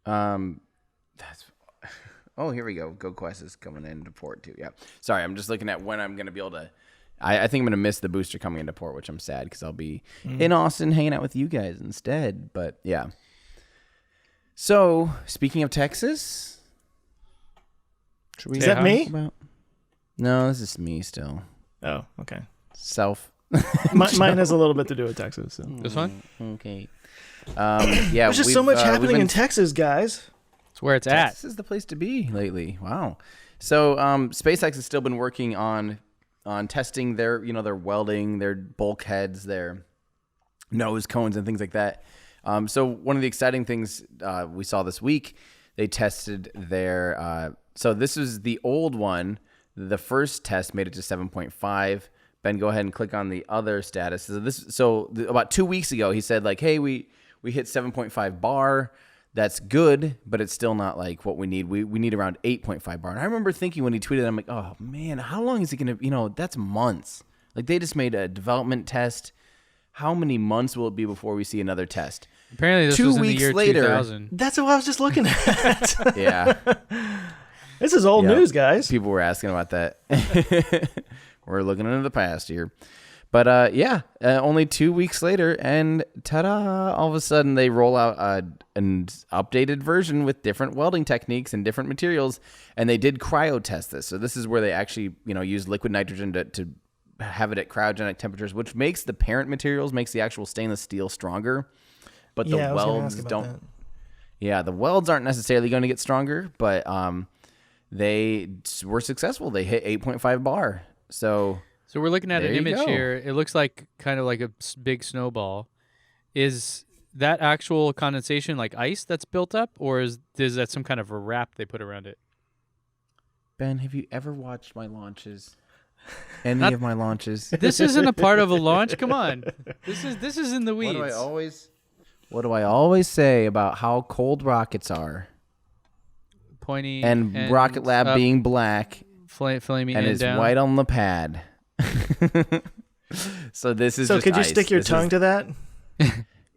Here we go. GoQuest is coming into port too. Yeah. Sorry, I'm just looking at when I'm going to be able to. I think I'm going to miss the booster coming into port, which I'm sad because I'll be in Austin hanging out with you guys instead. But yeah. So speaking of Texas, should we Is that me? No, this is me still. Oh, okay. Mine has a little bit to do with Texas. So. This one? Okay. There's just so much happening in Texas, guys. It's where it's Texas is the place to be lately. Wow. So SpaceX has still been working on testing their welding, their bulkheads, their nose cones, and things like that. So one of the exciting things we saw this week, they tested their. So this is the old one. The first test made it to 7.5. Ben, go ahead and click on the other status. So about 2 weeks ago, he said like, hey, we hit 7.5 bar. That's good, but it's still not like what we need. We need around 8.5 bar. And I remember thinking when he tweeted, I'm like, oh man, how long is it going to, that's months. Like they just made a development test. How many months will it be before we see another test? Apparently this was in the year 2000. That's what I was just looking at. Yeah. This is old news, guys. People were asking about that. We're looking into the past here. But only 2 weeks later, and ta-da, all of a sudden they roll out an updated version with different welding techniques and different materials, and they did cryo test this. So this is where they actually, use liquid nitrogen to have it at cryogenic temperatures, which makes the parent materials, makes the actual stainless steel stronger. But the welds don't. That. Yeah, the welds aren't necessarily going to get stronger, but they were successful. They hit 8.5 bar. So we're looking at an image here. It looks like kind of like a big snowball. Is that actual condensation like ice that's built up, or is that some kind of a wrap they put around it? Ben, have you ever watched my launches? Any of my launches? This isn't a part of a launch. Come on, this is in the weeds. What do I always say about how cold rockets are? Pointy and Rocket Lab being black, flaming and is down. white on the pad. So this is. So just could you ice. stick your tongue to that?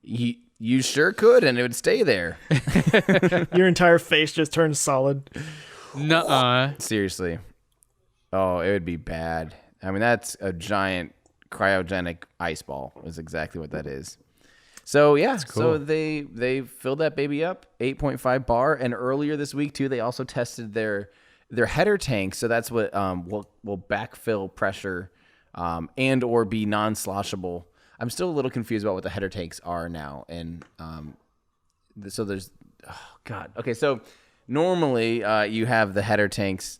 You sure could, and it would stay there. Your entire face just turns solid. Nuh-uh. Seriously. Oh, it would be bad. I mean, that's a giant cryogenic ice ball. Is exactly what that is. So yeah, cool. So they filled that baby up, 8.5 bar, and earlier this week too, they also tested their header tank. So that's what will backfill pressure and or be non-sloshable. I'm still a little confused about what the header tanks are now, and so there's okay. So normally you have the header tanks.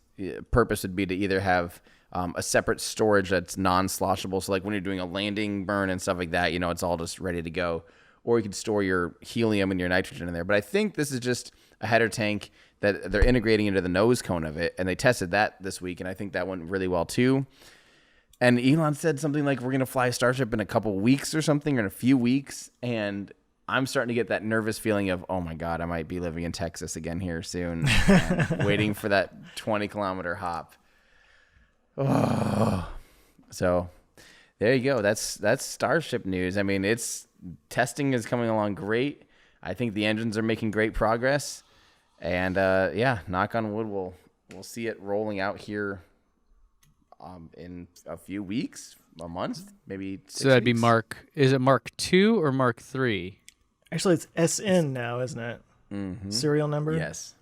Purpose would be to either have a separate storage that's non-sloshable. So like when you're doing a landing burn and stuff like that, it's all just ready to go. Or you could store your helium and your nitrogen in there. But I think this is just a header tank that they're integrating into the nose cone of it. And they tested that this week, and I think that went really well too. And Elon said something like, we're going to fly Starship in a couple weeks or something, or in a few weeks. And I'm starting to get that nervous feeling of, oh my God, I might be living in Texas again here soon. Waiting for that 20-kilometer hop. Oh. So there you go. That's Starship news. I mean, testing is coming along great. I think the engines are making great progress. And knock on wood, we'll see it rolling out here in a few weeks, a month, maybe 6 So that'd be weeks. is it Mark 2 or Mark 3? Actually, it's SN now, isn't it? Mm-hmm. Serial number? Yes.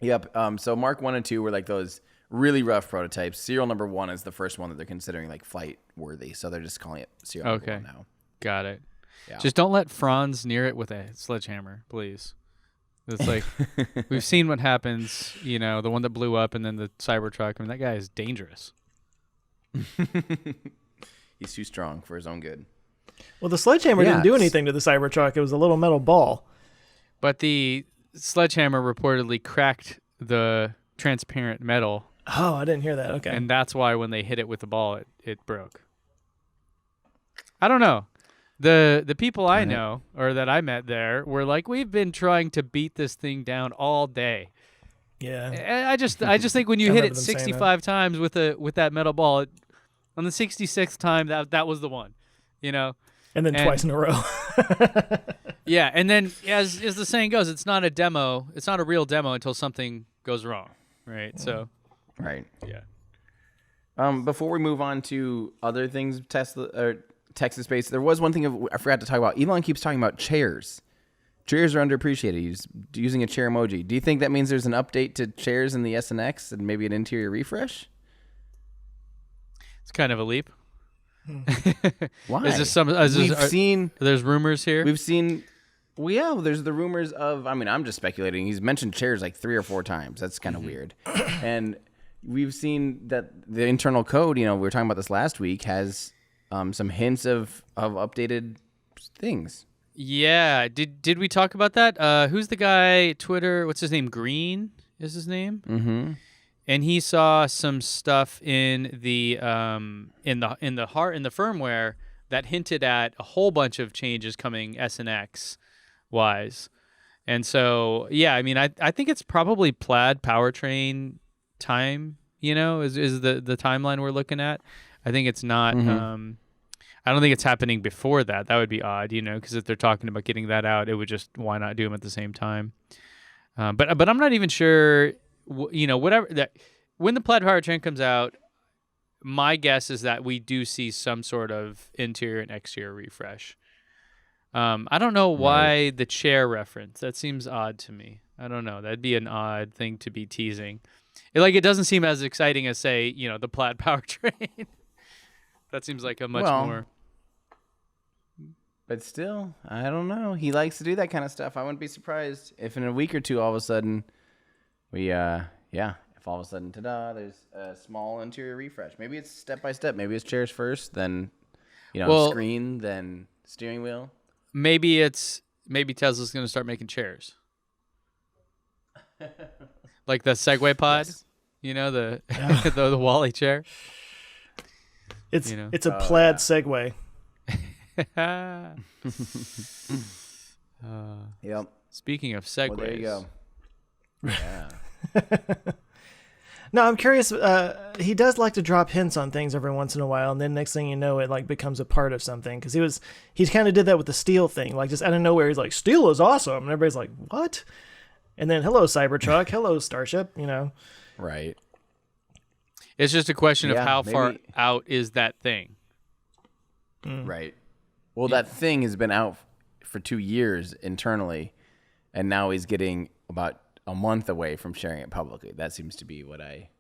Yep. So Mark 1 and 2 were like those really rough prototypes. Serial number 1 is the first one that they're considering like flight worthy. So they're just calling it serial number 1 now. Got it. Yeah. Just don't let Franz near it with a sledgehammer, please. It's like we've seen what happens, the one that blew up and then the Cybertruck. I mean, that guy is dangerous. He's too strong for his own good. Well, the sledgehammer didn't do anything to the Cybertruck. It was a little metal ball. But the sledgehammer reportedly cracked the transparent metal. Oh, I didn't hear that. Okay. And that's why when they hit it with the ball, it broke. I don't know. The people I know or that I met there were like, we've been trying to beat this thing down all day. Yeah. And I just think when you hit it 65 times with that metal ball, on the 66th time that was the one, And then twice in a row. Yeah, and then as the saying goes, it's not a demo. It's not a real demo until something goes wrong, right? So, right. Yeah. Before we move on to other things, Texas Space, there was one thing I forgot to talk about. Elon keeps talking about chairs. Chairs are underappreciated. He's using a chair emoji. Do you think that means there's an update to chairs in the SNX and maybe an interior refresh? It's kind of a leap. Why? Is this there's rumors here? We've seen. Well, yeah, there's the rumors of. I mean, I'm just speculating. He's mentioned chairs like 3 or 4 times. That's kind of weird. And we've seen that the internal code. We were talking about this last week. Has some hints of updated things. Yeah. Did we talk about that? Who's the guy? Twitter. What's his name? Green is his name. Mm-hmm. And he saw some stuff in the firmware that hinted at a whole bunch of changes coming S and X wise. And so, yeah, I mean, I think it's probably Plaid powertrain time, is the timeline we're looking at. I think it's not, I don't think it's happening before that. That would be odd, because if they're talking about getting that out, it would just, why not do them at the same time? But I'm not even sure, whatever that, when the Plaid powertrain comes out, my guess is that we do see some sort of interior and exterior refresh. I don't know why the chair reference. That seems odd to me. I don't know. That'd be an odd thing to be teasing. It doesn't seem as exciting as, say, the Plaid powertrain. That seems like a much more. But still, I don't know. He likes to do that kind of stuff. I wouldn't be surprised if in a week or two, all of a sudden, if all of a sudden, ta-da, there's a small interior refresh. Maybe it's step by step. Maybe it's chairs first, then, screen, then steering wheel. Maybe Tesla's going to start making chairs. Like the Segway pod, yes. The Wally chair. It's a plaid Segway. Yep. Speaking of segways. Well, there you go. Yeah. No, I'm curious. He does like to drop hints on things every once in a while, and then next thing you know, it becomes a part of something. Because he kind of did that with the steel thing, just out of nowhere. He's like, "Steel is awesome," and everybody's like, "What?" And then, "Hello, Cybertruck. Hello, Starship." Right. It's just a question of how far out is that thing. Right. Well, that thing has been out for 2 years internally, and now he's getting about a month away from sharing it publicly. That seems to be what I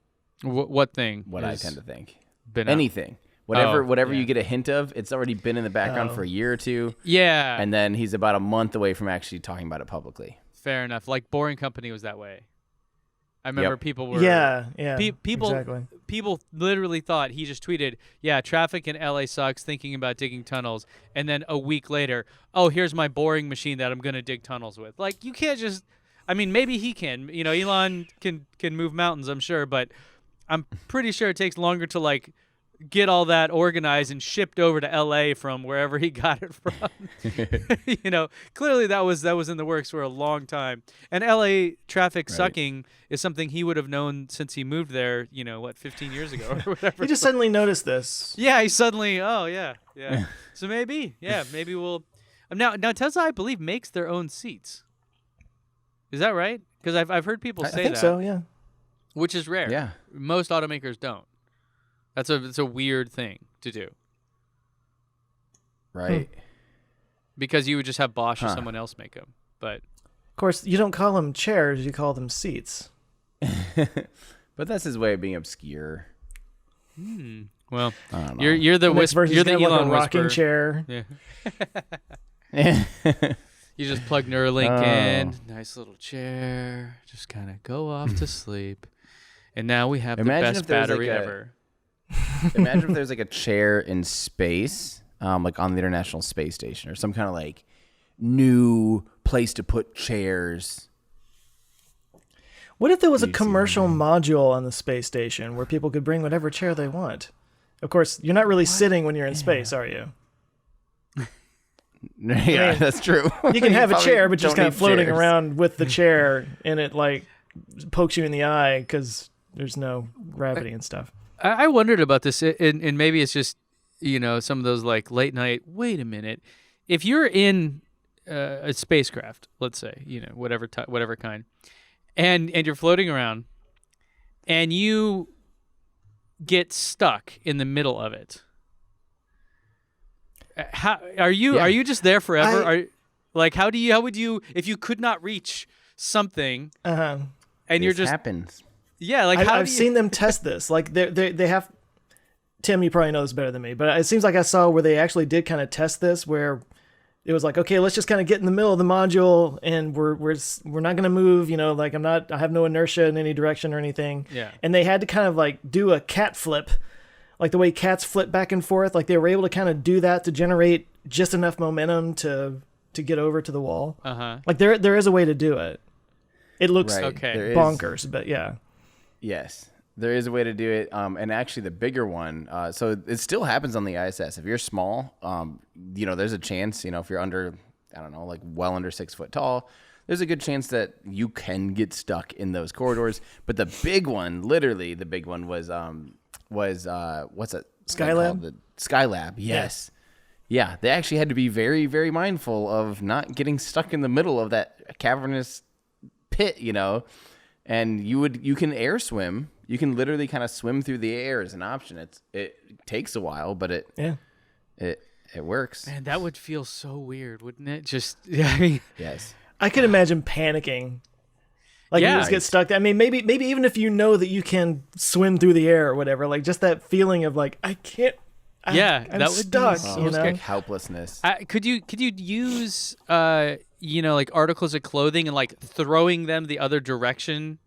tend to think. Anything. Whatever you get a hint of, it's already been in the background for a year or two. Yeah. And then he's about a month away from actually talking about it publicly. Fair enough. Like Boring Company was that way. I remember people were people literally thought he just tweeted, "Yeah, traffic in LA sucks, thinking about digging tunnels." And then a week later, "Oh, here's my boring machine that I'm going to dig tunnels with." You can't just maybe he can. Elon can move mountains, I'm sure, but I'm pretty sure it takes longer to get all that organized and shipped over to LA from wherever he got it from. Clearly that was in the works for a long time. And LA traffic sucking is something he would have known since he moved there, 15 years ago or whatever. He just suddenly noticed this. Yeah, he suddenly, So maybe we'll now Tesla, I believe, makes their own seats. Is that right? Because I've heard people say that. I think so, yeah. which is rare. Yeah. Most automakers don't. It's a weird thing to do. Right. Because you would just have Bosch or someone else make them. But Of course, you don't call them chairs, you call them seats. But that's his way of being obscure. Well, I don't know. you're the you're the Elon rocking whisperer. chair. Yeah. You just plug Neuralink in, nice little chair, just kind of go off to sleep. And now we have the best battery ever. Imagine if there's like a chair in space, like on the International Space Station, or some kind of like new place to put chairs. What if there was a commercial module on the space station where people could bring whatever chair they want? Of course, you're not really sitting when you're in space, are you? Yeah, that's true. You can have a chair, but don't just kind of need floating chairs. around with the chair, and it like pokes you in the eye because there's no gravity and stuff. I wondered about this, and maybe it's just, some of those like late night, wait a minute. If you're in a spacecraft, let's say, whatever kind, and you're floating around and you get stuck in the middle of it, how are you just there forever? How would you, if you could not reach something and you're just happens. Yeah, like I've seen them test this. Like they have. Tim, you probably know this better than me, but it seems like I saw where they actually did kind of test this, where it was like, okay, let's just kind of get in the middle of the module, and we're not gonna move. Like I have no inertia in any direction or anything. Yeah. And they had to kind of like do a cat flip, like the way cats flip back and forth. Like they were able to kind of do that to generate just enough momentum to get over to the wall. Like there is a way to do it. It looks bonkers, but yeah. Yes, there is a way to do it. And actually the bigger one, so it still happens on the ISS. If you're small, there's a chance, if you're under, I don't know, like well under 6 foot tall, there's a good chance that you can get stuck in those corridors. But the big one, literally the big one was what's that? Skylab? The Skylab, yes. Yeah, they actually had to be very, very mindful of not getting stuck in the middle of that cavernous pit, and you can air swim. You can literally kind of swim through the air as an option. It takes a while, but it works. Man, that would feel so weird, wouldn't it? Just Yes. I could imagine panicking. Like you just get stuck. I mean, maybe even if you know that you can swim through the air or whatever, like just that feeling of like I can't. I'm that would stuck. be so Like helplessness. Could you use like articles of clothing and like throwing them the other direction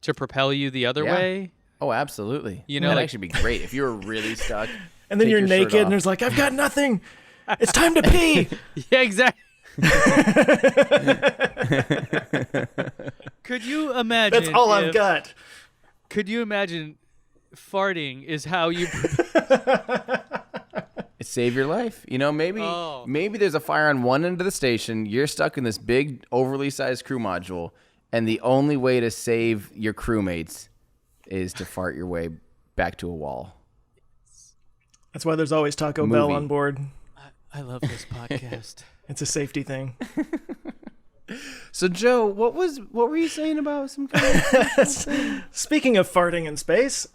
to propel you the other way? Oh, absolutely. That'd like, actually be great if you were really stuck. And then take you're your shirt naked off. and there's like, I've got nothing. It's time to pee. Yeah, exactly. Could you imagine? That's all I've got. Could you imagine farting is how you It saved your life. Maybe there's a fire on one end of the station. You're stuck in this big, overly sized crew module, and the only way to save your crewmates is to fart your way back to a wall. That's why there's always Taco Bell on board. I love this podcast. It's a safety thing. So, Joe, what were you saying about some kind of... Speaking of farting in space,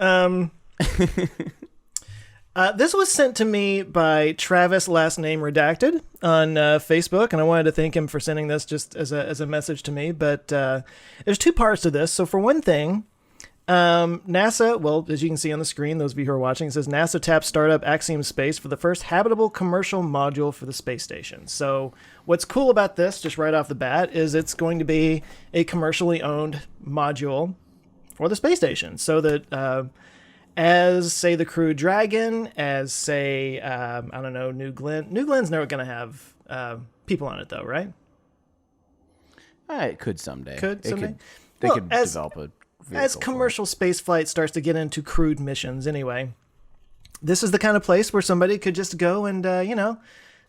this was sent to me by Travis, last name redacted, on Facebook, and I wanted to thank him for sending this just as a message to me. But there's two parts to this. So for one thing, NASA, well, as you can see on the screen, those of you who are watching, it says NASA taps startup Axiom Space for the first habitable commercial module for the space station. So what's cool about this, just right off the bat, is it's going to be a commercially owned module for the space station. So that as, say, the Crew Dragon, as, say, I don't know, New Glenn. New Glenn's never going to have people on it, though, right? It could someday. They Well, could develop a vehicle as commercial spaceflight starts to get into crewed missions anyway, this is the kind of place where somebody could just go and,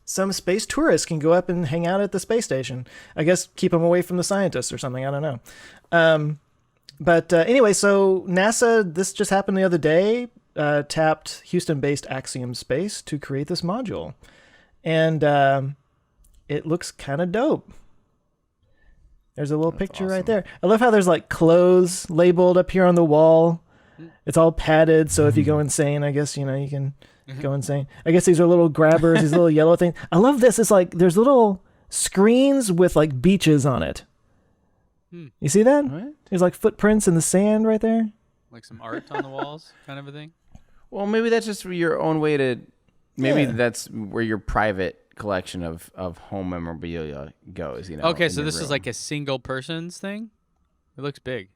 some space tourists can go up and hang out at the space station. I guess keep them away from the scientists or something. I don't know. But anyway, so NASA, this just happened the other day, tapped Houston-based Axiom Space to create this module. And it looks kind of dope. There's a little picture right there. I love how there's like clothes labeled up here on the wall. It's all padded, so if you go insane, I guess, you can go insane. I guess these are little grabbers, these little yellow things. I love this. It's like there's little screens with like beaches on it. You see that? What? There's like footprints in the sand right there. Like some art on the walls, kind of a thing. Well, maybe that's just your own way to. Maybe that's where your private collection of home memorabilia goes. Okay, so this is like a single person's thing. It looks big.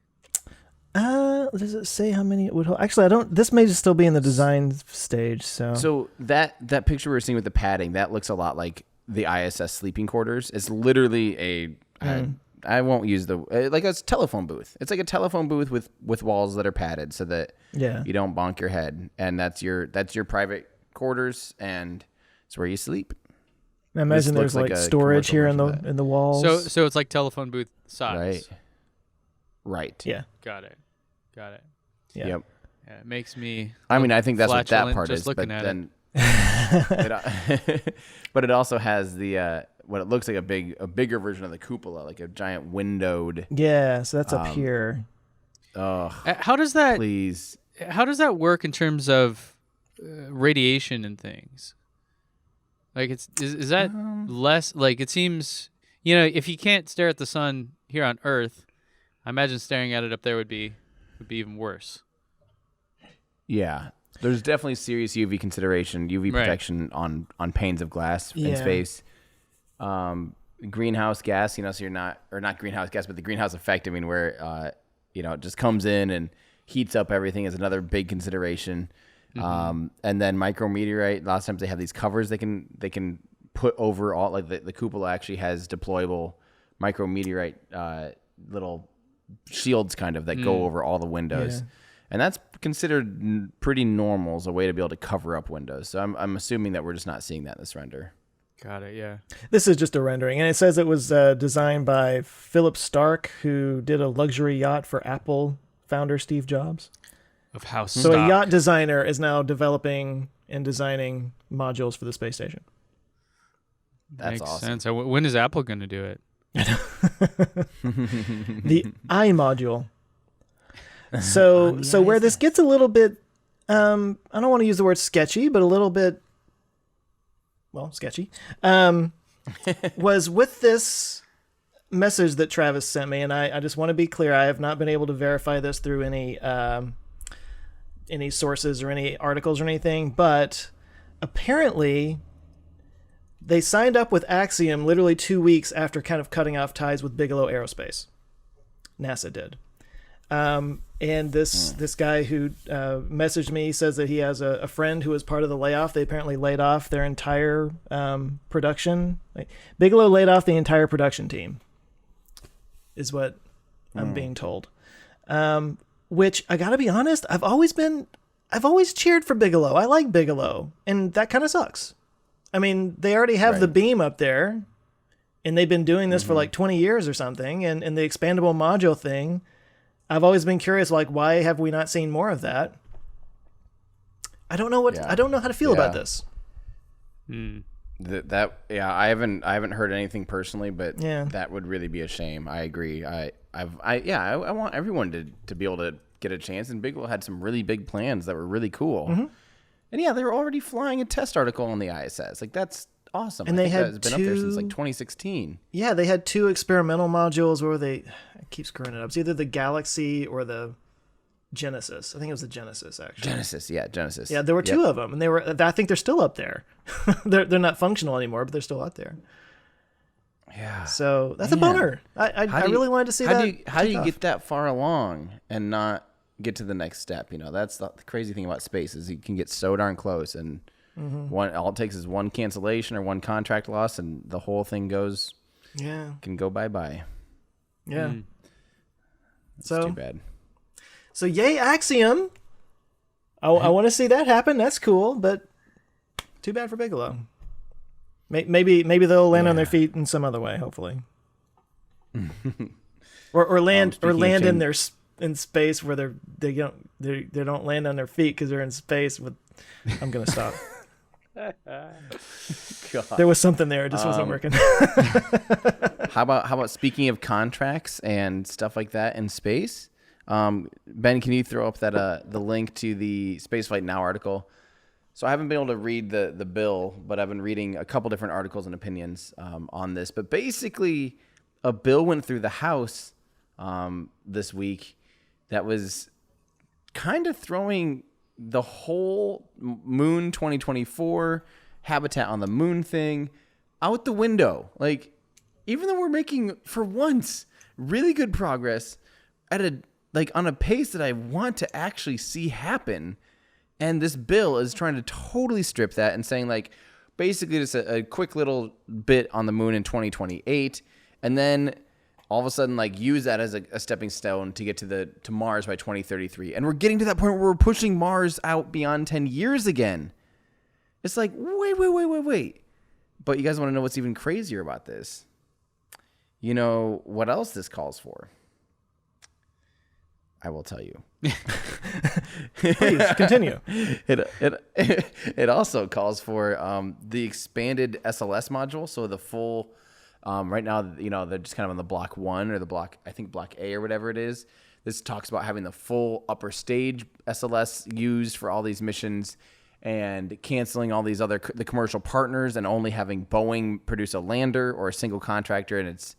Does it say how many it would hold? Actually, I don't. This may just still be in the design stage. So that picture we were seeing with the padding, that looks a lot like the ISS sleeping quarters. It's literally I won't use like a telephone booth. It's like a telephone booth with walls that are padded so that you don't bonk your head, and that's your private quarters, and it's where you sleep. I imagine there's like storage here in the walls. So it's like telephone booth size. Right. Yeah. Got it. Yeah. Yep. Yeah, it makes me. I mean, I think that's what that part just is. Looking but at then, it. but it also has the what it looks like a bigger version of the cupola, like a giant windowed. Yeah. So that's up here. How does that? Please. How does that work in terms of radiation and things? Like, is that less? Like, it seems, if you can't stare at the sun here on Earth, I imagine staring at it up there would be even worse. Yeah, there's definitely serious UV consideration, UV protection on panes of glass in space. Greenhouse gas, so you're not greenhouse gas, but the greenhouse effect. I mean, where it just comes in and heats up everything is another big consideration. And then micrometeorite. A lot of times they have these covers they can put over all, like the cupola actually has deployable micrometeorite little shields kind of that go over all the windows. Yeah. And that's considered pretty normal as a way to be able to cover up windows. So I'm assuming that we're just not seeing that in this render. Got it, yeah. This is just a rendering, and it says it was designed by Philip Stark, who did a luxury yacht for Apple founder Steve Jobs. Of how So a yacht designer is now developing and designing modules for the space station. Makes That's awesome. sense. So when is Apple going to do it? The I module. So where this gets a little bit, I don't want to use the word sketchy, but a little bit, sketchy, was with this message that Travis sent me, and I just want to be clear, I have not been able to verify this through any sources or any articles or anything, but apparently they signed up with Axiom literally 2 weeks after kind of cutting off ties with Bigelow Aerospace. NASA did. And this guy who messaged me says that he has a friend who was part of the layoff. They apparently laid off their entire production. Bigelow laid off the entire production team, is what I'm being told. Which, I gotta be honest, I've always cheered for Bigelow. I like Bigelow, and that kind of sucks. I mean, they already have the beam up there, and they've been doing this for like 20 years or something, and the expandable module thing, I've always been curious, like, why have we not seen more of that? I don't know I don't know how to feel about this. I haven't heard anything personally, but that would really be a shame. I agree. I want everyone to be able to get a chance, and Bigelow had some really big plans that were really cool. And they were already flying a test article on the ISS. Like, that's awesome. And they had it's been up there since like 2016. Yeah, they had 2 experimental modules where I keep screwing it up. It's either the Galaxy or the Genesis. I think it was the Genesis, actually. Genesis. Yeah, there were 2 of them, and I think they're still up there. they're not functional anymore, but they're still out there. Yeah. So that's a bummer. I really wanted to see that. How do you get that far along and not get to the next step? That's the crazy thing about space is you can get so darn close, and all it takes is one cancellation or one contract loss, and the whole thing can go bye-bye. Yeah. It's too bad. So yay, Axiom. I want to see that happen. That's cool, but too bad for Bigelow. Maybe they'll land on their feet in some other way, hopefully. or land in space where they don't land on their feet because they're in space with. I'm gonna stop. God. There was something there. It just wasn't working. How about speaking of contracts and stuff like that in space? Ben, can you throw up that the link to the Spaceflight Now article? So I haven't been able to read the bill, but I've been reading a couple different articles and opinions on this. But basically, a bill went through the House this week that was kind of throwing the whole Moon 2024 Habitat on the Moon thing out the window. Like, even though we're making, for once, really good progress at on a pace that I want to actually see happen. And this bill is trying to totally strip that and saying, like, basically just a quick little bit on the moon in 2028, and then all of a sudden, like, use that as a stepping stone to get to Mars by 2033. And we're getting to that point where we're pushing Mars out beyond 10 years again. It's like, wait. But you guys want to know what's even crazier about this? You know what else this calls for? I will tell you. Please continue. It also calls for the expanded SLS module. So the full, right now, they're just kind of on the block 1 or the block, I think block A or whatever it is. This talks about having the full upper stage SLS used for all these missions and canceling all these the commercial partners and only having Boeing produce a lander or a single contractor. And it's,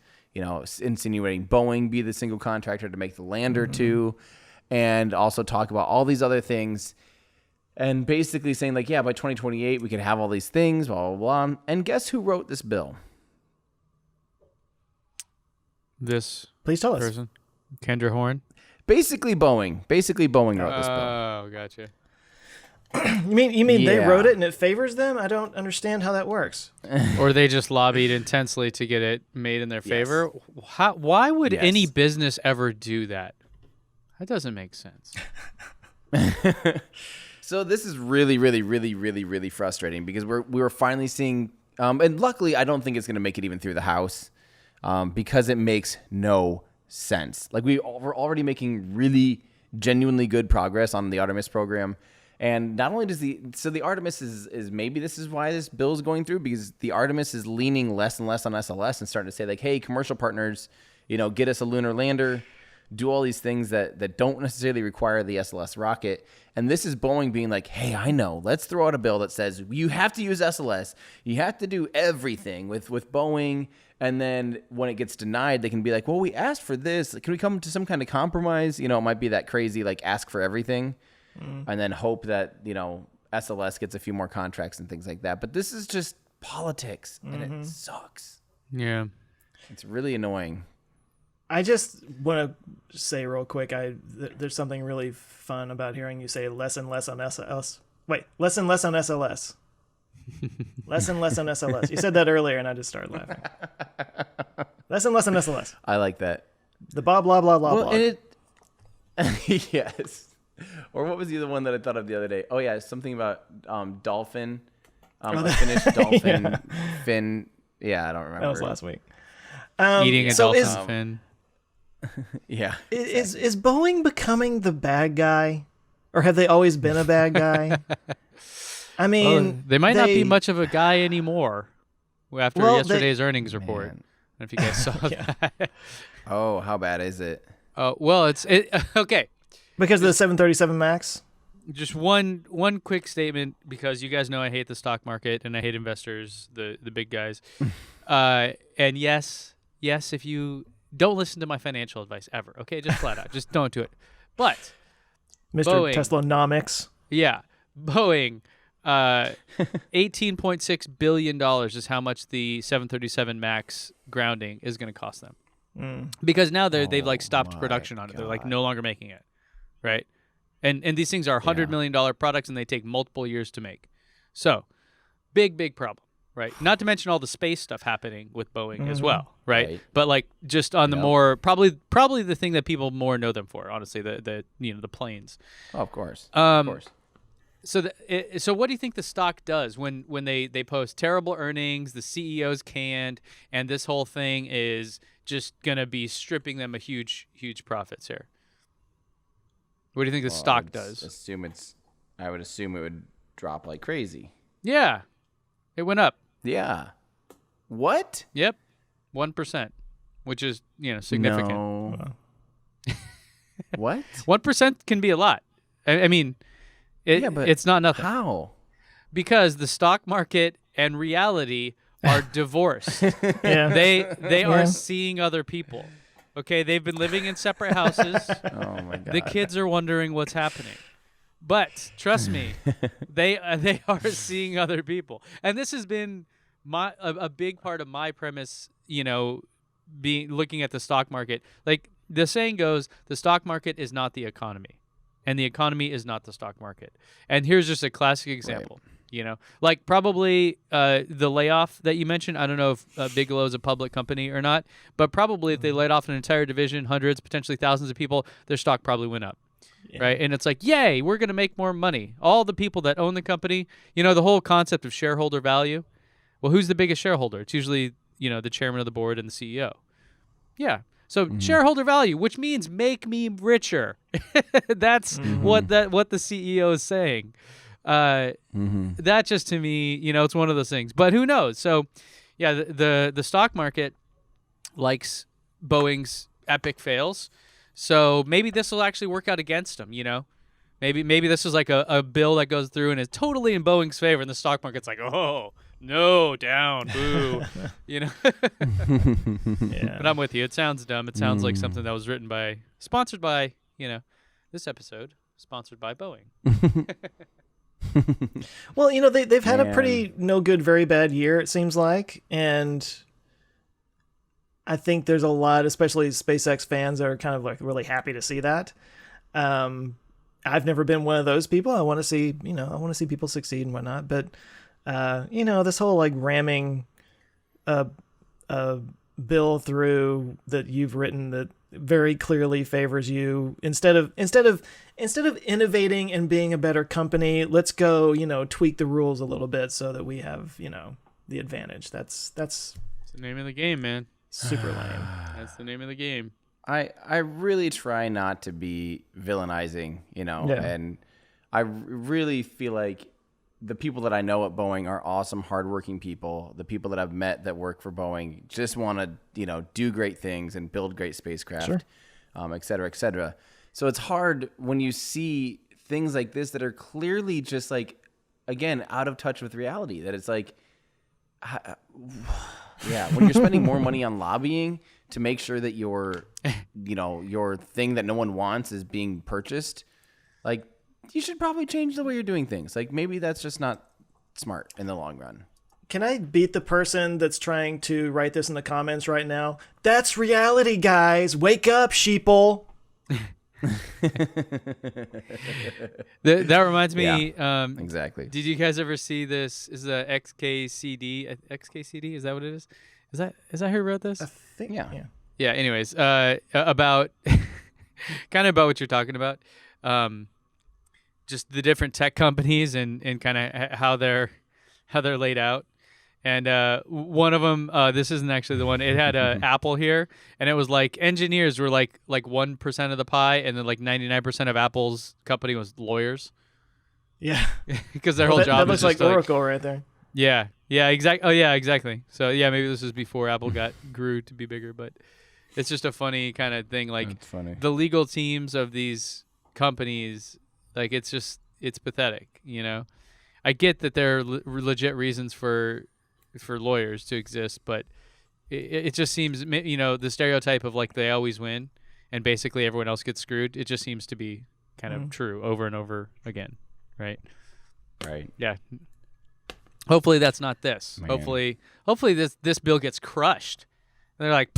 insinuating Boeing be the single contractor to make the lander too. And also talk about all these other things and basically saying, like, yeah, by 2028, we could have all these things, blah, blah, blah. And guess who wrote this bill? This Please tell us. person, Kendra Horn. Basically Boeing wrote this bill. Oh, gotcha. You mean they Yeah. wrote it and it favors them? I don't understand how that works. Or they just lobbied intensely to get it made in their favor. Why would Yes. any business ever do that? That doesn't make sense. So this is really, really, really, really, really frustrating because we were finally seeing, and luckily I don't think it's going to make it even through the House because it makes no sense. Like, we're already making really genuinely good progress on the Artemis program. And not only does the Artemis is maybe this is why this bill is going through, because the Artemis is leaning less and less on SLS and starting to say, like, hey, commercial partners, get us a lunar lander, do all these things that don't necessarily require the SLS rocket. And this is Boeing being like, hey, I know, let's throw out a bill that says you have to use SLS. You have to do everything with Boeing. And then when it gets denied, they can be like, well, we asked for this. Can we come to some kind of compromise? It might be that crazy, like, ask for everything. And then hope that, SLS gets a few more contracts and things like that. But this is just politics, and it sucks. Yeah. It's really annoying. I just want to say real quick, there's something really fun about hearing you say less and less on SLS. Wait, less and less on SLS. Less and less on SLS. You said that earlier, and I just started laughing. Less and less on SLS. I like that. The blah, blah, blah, blah, blah. And yes. Or what was the other one that I thought of the other day? Oh, yeah, something about dolphin. A Finnish dolphin. Fin. Yeah, I don't remember. That was last week. Eating a dolphin fin. Yeah. Is Boeing becoming the bad guy? Or have they always been a bad guy? I mean, They might not be much of a guy anymore after yesterday's earnings report. Man. I don't know if you guys saw that. Oh, how bad is it? Well, it's okay. Because of the 737 MAX? Just one quick statement, because you guys know I hate the stock market and I hate investors, the big guys. And yes, if you don't listen to my financial advice ever, okay, just flat out, just don't do it. But Mr. Boeing, Teslanomics. Yeah, Boeing, $18.6 billion is how much the 737 MAX grounding is going to cost them. Because now they've like stopped production on it. They're like no longer making it. Right. And these things are $100 million products and they take multiple years to make. So big problem. Right. Not to mention all the space stuff happening with Boeing as well. Right. But like just on the more probably the thing that people more know them for, honestly, the planes. Oh, of course. Of course. So what do you think the stock does when they post terrible earnings, the CEO's canned, and this whole thing is just going to be stripping them a huge profits here? What do you think the stock does? I would assume it would drop like crazy. Yeah. It went up. Yeah. What? Yep. 1%. which is significant. No. What? 1% can be a lot. I mean, but it's not nothing. How? Because the stock market and reality are divorced. Yeah. They are seeing other people. Okay, they've been living in separate houses. Oh my God. The kids are wondering what's happening. But trust me, they are seeing other people. And this has been a big part of my premise, looking at the stock market. Like the saying goes, the stock market is not the economy, and the economy is not the stock market. And here's just a classic example. Right. Like probably the layoff that you mentioned. I don't know if Bigelow is a public company or not, but probably if they laid off an entire division, hundreds, potentially thousands of people, their stock probably went up. Yeah. Right. And it's like, yay, we're going to make more money. All the people that own the company, the whole concept of shareholder value. Well, who's the biggest shareholder? It's usually, the chairman of the board and the CEO. Yeah. So shareholder value, which means make me richer. That's what the CEO is saying. That just to me, it's one of those things. But who knows? So, yeah, the stock market likes Boeing's epic fails. So maybe this will actually work out against them, Maybe this is like a bill that goes through and is totally in Boeing's favor, and the stock market's like, oh, no, down, boo, Yeah. But I'm with you. It sounds dumb. It sounds like something that was sponsored by, this episode, sponsored by Boeing. Well, they've had a pretty no good, very bad year, it seems like. And I think there's a lot, especially SpaceX fans, that are kind of like really happy to see that. I've never been one of those people. I want to see, people succeed and whatnot. But, this whole like ramming a bill through that you've written that very clearly favors you instead of innovating and being a better company, let's go, tweak the rules a little bit so that we have, the advantage. That's the name of the game, man. Super lame. That's the name of the game. I really try not to be villainizing, and I really feel like the people that I know at Boeing are awesome, hardworking people. The people that I've met that work for Boeing just want to, do great things and build great spacecraft, sure. Et cetera, et cetera. So it's hard when you see things like this that are clearly just like, again, out of touch with reality, that it's like, yeah, when you're spending more money on lobbying to make sure that your thing that no one wants is being purchased, like, you should probably change the way you're doing things. Like, maybe that's just not smart in the long run. Can I beat the person that's trying to write this in the comments right now? That's reality, guys. Wake up, sheeple. That reminds me. Yeah, exactly. Did you guys ever see this? Is the XKCD? XKCD? Is that what it is? Is that who wrote this? I think. Yeah. Yeah. Anyways, about kind of about what you're talking about. Just the different tech companies and kind of how they're laid out. And one of them, this isn't actually the one. It had Apple here, and it was like engineers were like 1% of the pie, and then like 99% of Apple's company was lawyers. Yeah, because their whole job that looks is like just Oracle right there. Yeah, exactly. Oh, yeah, exactly. So yeah, maybe this was before Apple grew to be bigger, but it's just a funny kind of thing. Like, that's funny. The legal teams of these companies, like, it's pathetic. I get that there are legit reasons for lawyers to exist, but it just seems, the stereotype of like they always win and basically everyone else gets screwed. It just seems to be kind of true over and over again, right? Right. Yeah. Hopefully that's not this. Man. Hopefully this bill gets crushed. And they're like,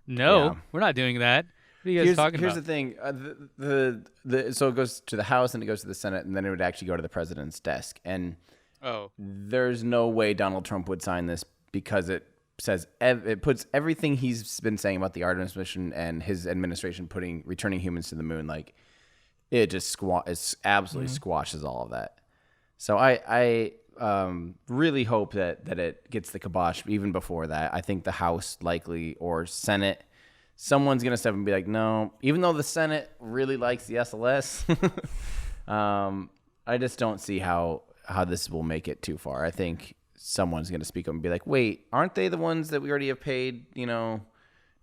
no, we're not doing that. What are you guys talking here's about? the thing. So it goes to the House and it goes to the Senate, and then it would actually go to the president's desk. And there's no way Donald Trump would sign this because it says it puts everything he's been saying about the Artemis mission and his administration returning humans to the moon, like, it just absolutely squashes all of that. So I really hope that it gets the kibosh even before that. I think the House likely or Senate, someone's going to step and be like, no, even though the Senate really likes the SLS, I just don't see how this will make it too far. I think someone's going to speak up and be like, wait, aren't they the ones that we already have paid, $20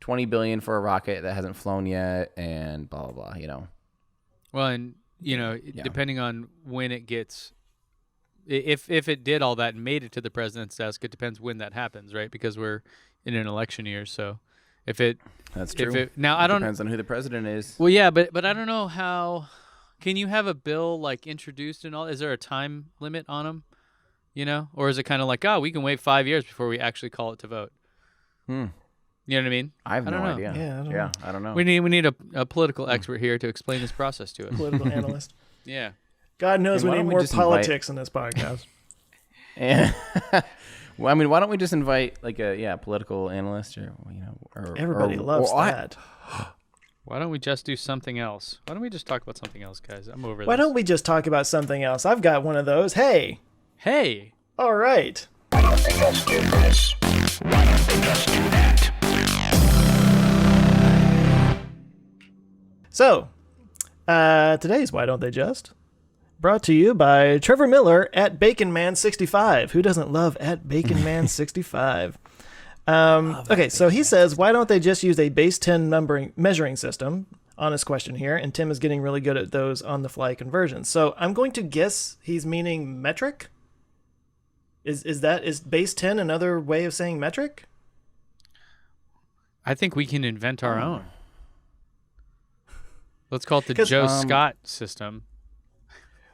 $20 billion for a rocket that hasn't flown yet, and blah blah blah. You know. Well, and depending on when it gets, if it did all that and made it to the president's desk, it depends when that happens, right? Because we're in an election year, so that's true. Depends on who the president is. Well, yeah, but I don't know how. Can you have a bill like introduced and all? Is there a time limit on them? Or is it kind of like, we can wait 5 years before we actually call it to vote? You know what I mean? I have no idea. Yeah, I don't know. We need a political expert here to explain this process to us. Political analyst. Yeah. God knows And we why need don't we more just politics in this podcast. Well, I mean, why don't we just invite like a political analyst or Everybody loves that. Why don't we just do something else? Why don't we just talk about something else, guys? I'm over this. Why don't we just talk about something else? I've got one of those. Hey. All right. Why don't they just do this? Why don't they just do that? So, today's Why Don't They Just? Brought to you by Trevor Miller at BaconMan65. Who doesn't love at BaconMan65? Okay, so he says, why don't they just use a base 10 measuring system? Honest question here, and Tim is getting really good at those on-the-fly conversions. So I'm going to guess he's meaning metric? Is base 10 another way of saying metric? I think we can invent our own. Let's call it the Joe Scott system.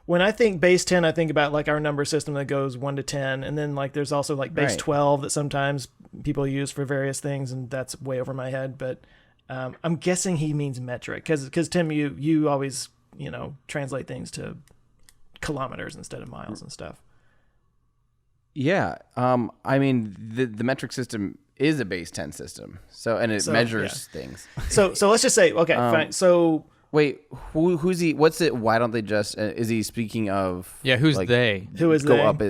When I think base 10, I think about like our number system that goes 1 to 10. And then like there's also like base 12 that sometimes people use for various things. And that's way over my head. But I'm guessing he means metric. Because Tim, you always, translate things to kilometers instead of miles and stuff. Yeah. I mean, the metric system is a base 10 system. And it measures things. So let's just say, okay, fine. So... Wait, who's he? What's it? Why don't they just? Is he speaking of? Yeah, who's they? Who is they? Up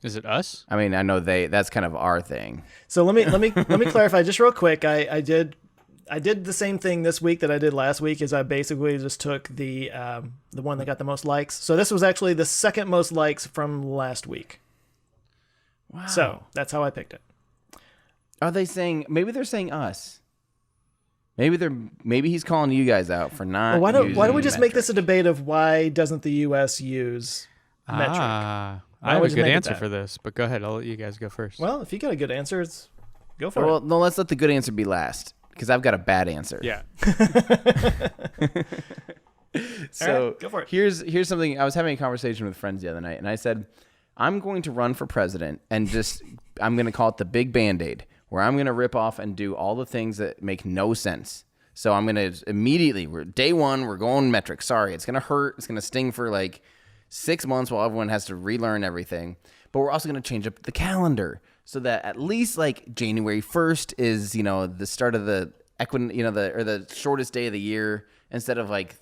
is it us? I mean, I know they. That's kind of our thing. So let me clarify just real quick. I did the same thing this week that I did last week. Is I basically just took the one that got the most likes. So this was actually the second most likes from last week. Wow. So that's how I picked it. Are they saying? Maybe they're saying us. Maybe he's calling you guys out for not. Well, why don't we just make this a debate of why doesn't the U.S. use metric? I have a good answer for this, but go ahead. I'll let you guys go first. Well, if you got a good answer, go for it. Well, no, let's let the good answer be last because I've got a bad answer. Yeah. So right, go for it. Here's something. I was having a conversation with friends the other night, and I said, I'm going to run for president, and I'm going to call it the Big Band-Aid, where I'm going to rip off and do all the things that make no sense. So I'm going to immediately, day one, we're going metric. Sorry, it's going to hurt. It's going to sting for like 6 months while everyone has to relearn everything. But we're also going to change up the calendar so that at least like January 1st is, the start of the the shortest day of the year instead of like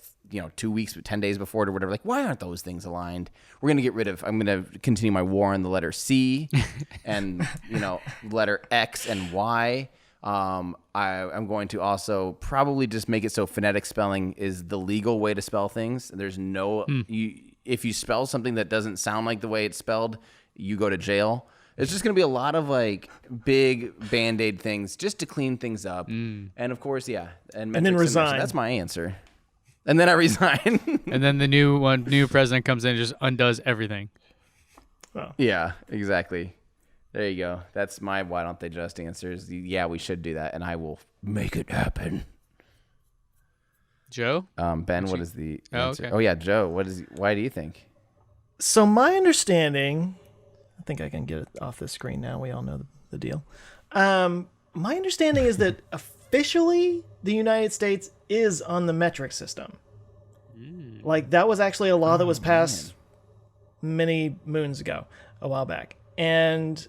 2 weeks, 10 days before it or whatever. Like, why aren't those things aligned? I'm going to continue my war on the letter C and, letter X and Y. I'm going to also probably just make it so phonetic spelling is the legal way to spell things. There's no, if you spell something that doesn't sound like the way it's spelled, you go to jail. It's just going to be a lot of like big Band-Aid things just to clean things up. And of course, and then resign. That's my answer. And then I resign. And then the new president comes in and just undoes everything. Oh. Yeah, exactly. There you go. That's my why don't they just answers. Yeah, we should do that, and I will make it happen. Joe? Ben, what is the answer? okay. Oh, yeah, Joe. Why do you think? So my understanding, I think I can get it off the screen now. We all know the deal. My understanding is that officially the United States is on the metric system. Like that was actually a law that was passed many moons ago, a while back. And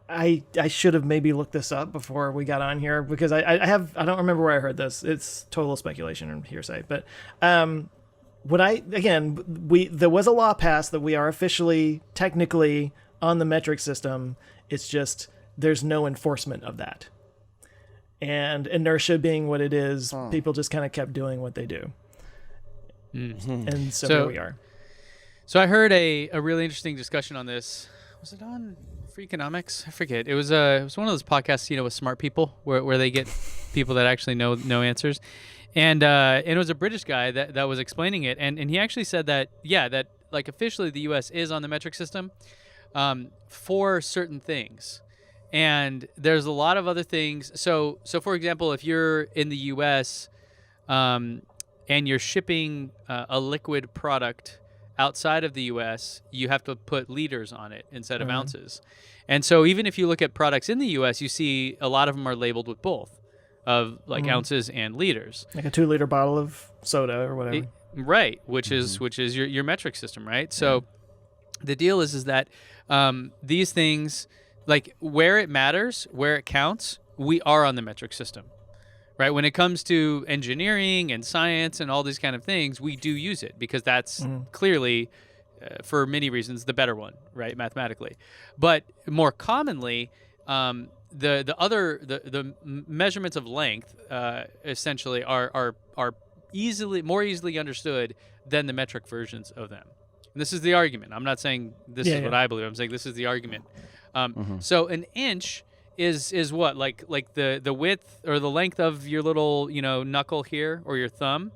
I should have maybe looked this up before we got on here because I don't remember where I heard this. It's total speculation and hearsay. But there was a law passed that we are officially technically on the metric system. It's just there's no enforcement of that. And inertia being what it is, people just kind of kept doing what they do. Mm-hmm. And so here we are. So I heard a really interesting discussion on this. Was it on Freakonomics? I forget. It was one of those podcasts, with smart people where they get people that actually know answers. And it was a British guy that was explaining it, and he actually said that like officially the U.S. is on the metric system for certain things, and there's a lot of other things. So for example, if you're in the U.S. And you're shipping a liquid product outside of the U.S., you have to put liters on it instead of ounces. And so even if you look at products in the U.S., you see a lot of them are labeled with both, of like ounces and liters. Like a 2-liter bottle of soda or whatever. Right, which is your metric system, right? So the deal is that these things, like where it matters, where it counts, we are on the metric system. Right, when it comes to engineering and science and all these kind of things, we do use it because that's clearly, for many reasons, the better one, right, mathematically. But more commonly, the measurements of length essentially are more easily understood than the metric versions of them. And this is the argument. I'm not saying this is what I believe. I'm saying this is the argument. So an inch is what, like the width or the length of your little knuckle here or your thumb,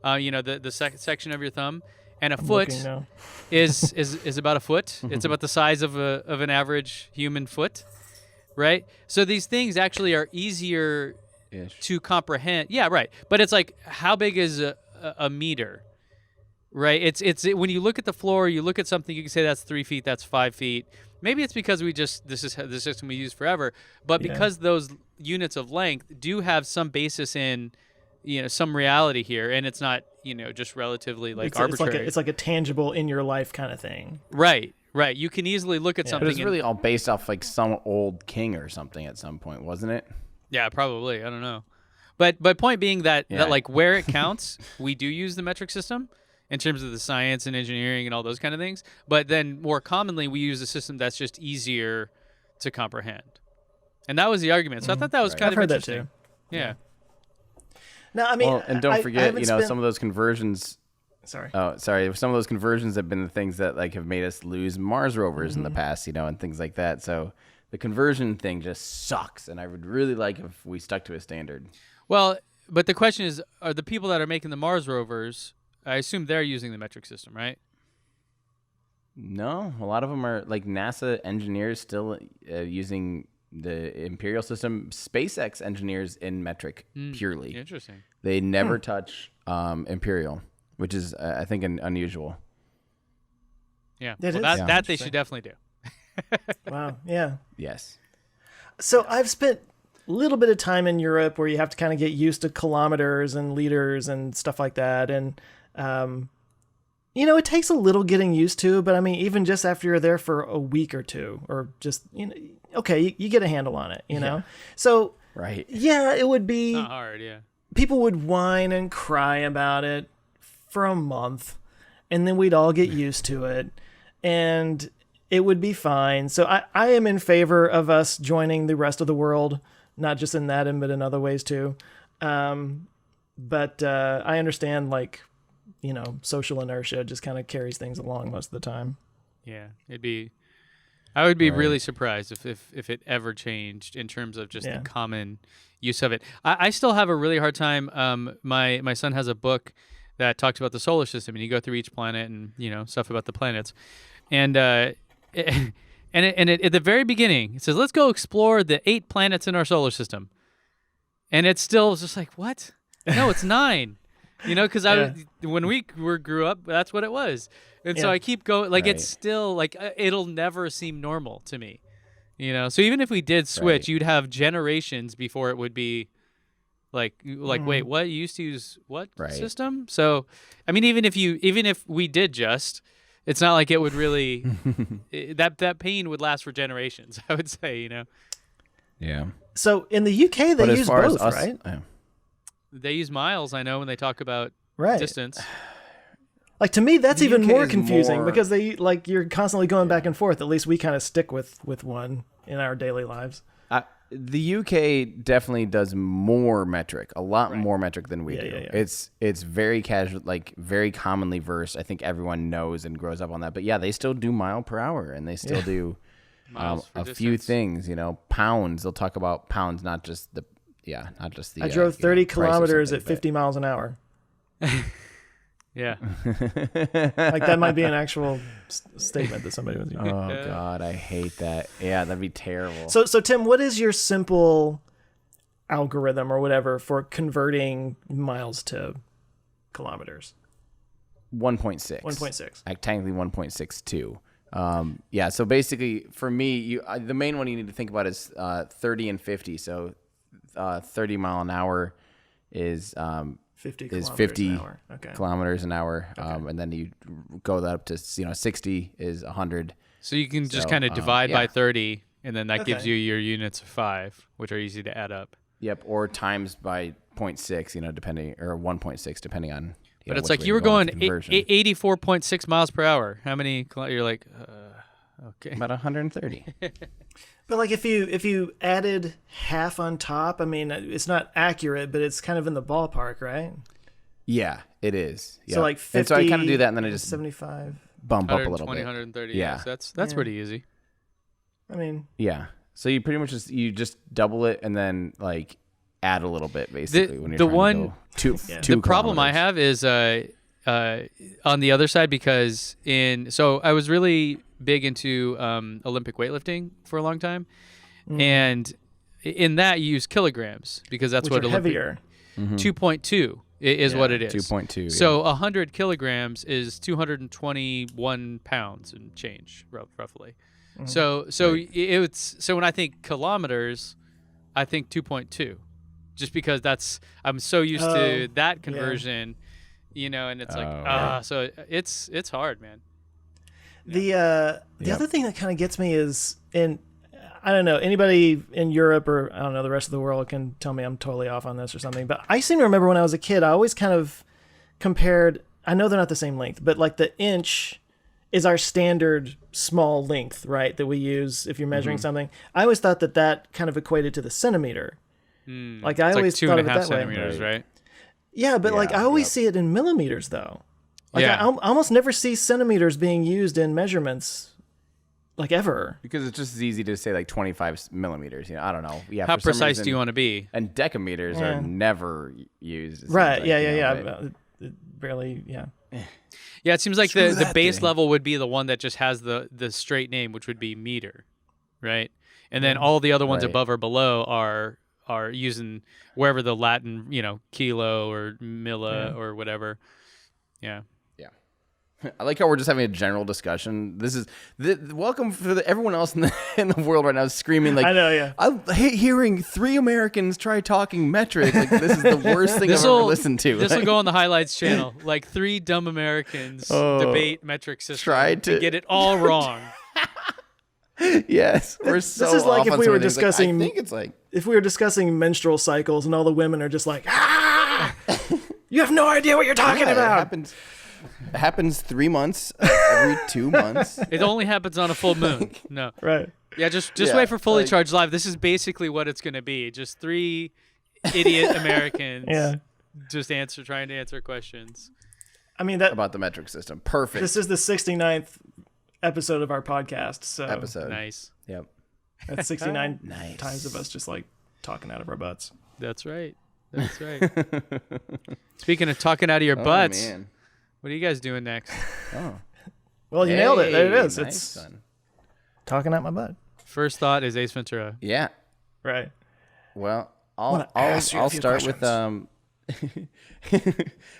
the section of your thumb, and a foot is about a foot. It's about the size of an average human foot, right? So these things actually are easier to comprehend. Yeah, right. But it's like, how big is a meter? Right? It's when you look at the floor, you look at something, you can say that's 3 feet, that's 5 feet. Maybe it's because this is the system we use forever, but because those units of length do have some basis in, some reality here, and it's not, just relatively arbitrary. It's like a tangible in your life kind of thing. Right. You can easily look at something. But it's really all based off like some old king or something at some point, wasn't it? Yeah, probably. I don't know. But point being that like where it counts, we do use the metric system in terms of the science and engineering and all those kind of things. But then more commonly, we use a system that's just easier to comprehend. And that was the argument. So I thought that was kind of interesting. I've heard that too. Yeah. No, I mean, and don't forget, some of those conversions. Sorry. Oh, sorry. Some of those conversions have been the things that have made us lose Mars rovers in the past, and things like that. So the conversion thing just sucks, and I would really like if we stuck to a standard. Well, but the question is, are the people that are making the Mars rovers, I assume they're using the metric system, right? No, a lot of them are NASA engineers still using the imperial system. SpaceX engineers in metric purely. Interesting. They never touch imperial, which is I think unusual. Yeah, that they should definitely do. Wow. Yeah. Yes. So I've spent a little bit of time in Europe where you have to kind of get used to kilometers and liters and stuff like that, and it takes a little getting used to, but I mean, even just after you're there for a week or two, or just, okay, you get a handle on it, know? So, right. Yeah, it would be not hard, yeah. People would whine and cry about it for a month, and then we'd all get used to it, and it would be fine. So I am in favor of us joining the rest of the world, not just in that, but in other ways too. But I understand, social inertia just kind of carries things along most of the time. Yeah, I would be really surprised if it ever changed in terms of just the common use of it. I still have a really hard time. My son has a book that talks about the solar system, and you go through each planet and stuff about the planets, and at the very beginning it says, let's go explore the 8 planets in our solar system, and it's still just like, what? No, it's 9. Because when we grew up, that's what it was. And so I keep going, it's still, it'll never seem normal to me. So even if we did switch, you'd have generations before it would be wait, what? You used to use what system? So, I mean, even if we did just, it's not like it would really, that pain would last for generations, I would say, Yeah. So in the UK, they use both, right? They use miles, I know, when they talk about distance. To me, that's even more confusing because you're constantly going back and forth. At least we kind of stick with one in our daily lives. The UK definitely does more metric, a lot more metric than we do. Yeah. It's very casual, very commonly versed. I think everyone knows and grows up on that. But yeah, they still do mile per hour, and they still do a few things. Pounds. They'll talk about pounds, not just the not just the. I drove 30 price or kilometers at something, 50 miles an hour. Yeah. Like that might be an actual statement that somebody was using. Oh God, I hate that. Yeah, that'd be terrible. So Tim, what is your simple algorithm or whatever for converting miles to kilometers? 1.6. 1.6. Technically 1.62. Yeah. So basically, for me, the main one you need to think about is 30 and 50. So 30 mile an hour is 50 is kilometers 50 an hour. Okay. kilometers an hour, and then you go that up to 60 is 100. So you can just So, kind of divide by yeah. 30, and then that gives Okay. you your units of 5, which are easy to add up. Yep, or times by 0.6, depending, or 1.6, depending on. But it's which like way you you're were going with the conversion. 84.6 miles per hour. How many? You're like, okay. About 130. But like if you added half on top, I mean, it's not accurate, but it's kind of in the ballpark, right? Yeah, it is. So like 50, and so I kind of do that, and then I just 75. bump up a little 120, bit. 130. Yeah. So that's Yeah. pretty easy. I mean, Yeah. So you pretty much just double it and then like add a little bit basically when you're trying to go two The problem I kilometers. have is on the other side, because so I was really big into Olympic weightlifting for a long time, and in that you use kilograms because that's which what are Olympic heavier. 2.2 is what it is. 2.2. So 100 kilograms is 221 pounds and change, roughly. So so when I think kilometers, I think 2.2, just because I'm so used to that conversion, and it's like so it's hard, man. The other thing that kind of gets me is, and I don't know, anybody in Europe or I don't know the rest of the world can tell me I'm totally off on this or something, but I seem to remember when I was a kid, I always kind of compared. I know they're not the same length, but like the inch is our standard small length, right? That we use if you're measuring something. I always thought that kind of equated to the centimeter. Like I It's always like thought of it 2.5 that centimeters, way. right? Yeah, but like I always see it in millimeters though. Like I almost never see centimeters being used in measurements, like ever. Because it's just as easy to say like 25 millimeters. I don't know. Yeah. How for some precise reason- do you want to be? And decameters are never used. it seems Right? like, Yeah. right? It barely. Yeah. Yeah, it seems like Screw the that base thing. level would be the one that just has the straight name, which would be meter, right? And then all the other ones Right. above or below are using wherever the Latin, kilo or milla or whatever. Yeah. I like how we're just having a general discussion. This is welcome for everyone else in the world right now is screaming like, I know, yeah. I hate hearing 3 Americans try talking metric. Like this is the worst thing I've ever listened to. This will go on the highlights channel. Like 3 dumb Americans debate metric system tried to- and get it all wrong. Yes, we're so. This is like off if on we some were of these. Like, discussing- I think it's like If we were discussing menstrual cycles and all the women are just like, you have no idea what you're talking yeah, about. It happens 3 months every 2 months. It only happens on a full moon. No. Right. Yeah, just Yeah, wait for Fully like- Charged Live. This is basically what it's going to be. Just 3 idiot Americans Yeah. just trying to answer questions. I mean that. About the metric system. Perfect This is the 69th episode of our podcast. So episode. Nice. Yep. that's 69 Nice. times of us just like talking out of our butts. That's right. That's right. Speaking of talking out of your butts, Oh, man. what are you guys doing next? Oh. Well, you nailed it. There it Hey, is. nice, It's son. talking out my butt. First thought is Ace Ventura. Yeah. Right. Well, wanna ask you a I'll few start with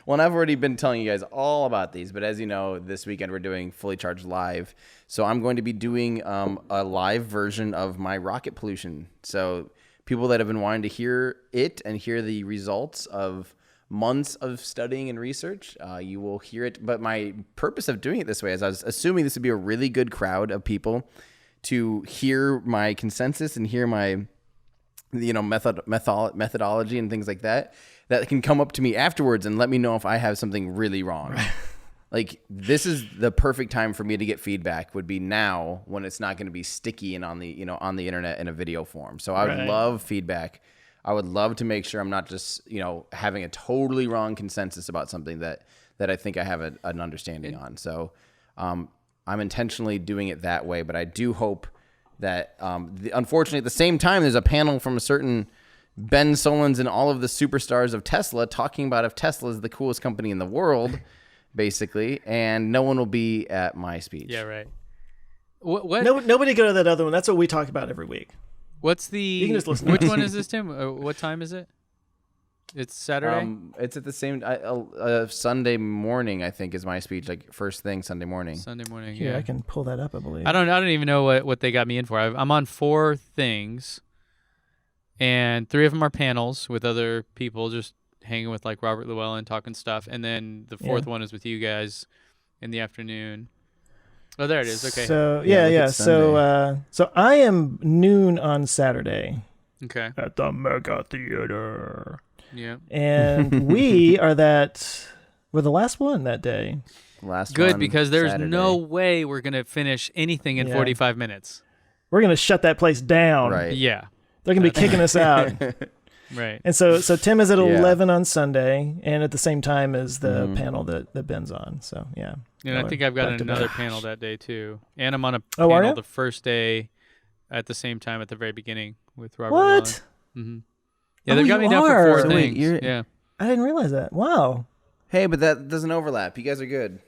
well, I've already been telling you guys all about these, but as you know, this weekend we're doing Fully Charged Live. So I'm going to be doing a live version of my rocket pollution. So people that have been wanting to hear it and hear the results of months of studying and research, you will hear it. But my purpose of doing it this way is I was assuming this would be a really good crowd of people to hear my consensus and hear my methodology and things like that can come up to me afterwards and let me know if I have something really wrong. Like this is the perfect time for me to get feedback would be now when it's not going to be sticky and on the on the internet in a video form. So I would love feedback. I would love to make sure I'm not just having a totally wrong consensus about something that I think I have an understanding on. So I'm intentionally doing it that way, but I do hope that unfortunately at the same time there's a panel from a certain Ben Solons and all of the superstars of Tesla talking about if Tesla is the coolest company in the world, basically, and no one will be at my speech. Yeah, right. What? No, nobody go to that other one. That's what we talk about every week. What's the? You can just listen to Which us. one is this, Tim? What time is it? It's Saturday. It's at the same Sunday morning, I think, is my speech. Like first thing Sunday morning. Sunday morning. Here, Yeah, I can pull that up, I believe. I don't even know what they got me in for. I'm on 4 things, and 3 of them are panels with other people, just hanging with like Robert Llewellyn, talking stuff, and then the 4th one is with you guys in the afternoon. Oh, there it is. Okay. So Yeah, look yeah. at Sunday. So I am noon on Saturday Okay. at the Mega Theater, Yeah. and we're the last one that day. Last Good, one, because there's Saturday. no way we're gonna finish anything in Yeah. 45 minutes. We're gonna shut that place down. Right. Yeah. They're gonna be kicking us out. Right. And so Tim is at Yeah. 11 on Sunday, and at the same time as the panel that Ben's on. So yeah. And I We're think I've got back to another back. panel that day too. And I'm on a Oh, are panel ya? the first day at the same time at the very beginning with Robert. What? Mm-hmm. Yeah, Oh, they got you me down are. for 4 So wait, things. you're- Yeah. I didn't realize that. Wow. Hey, but that doesn't overlap. You guys are good.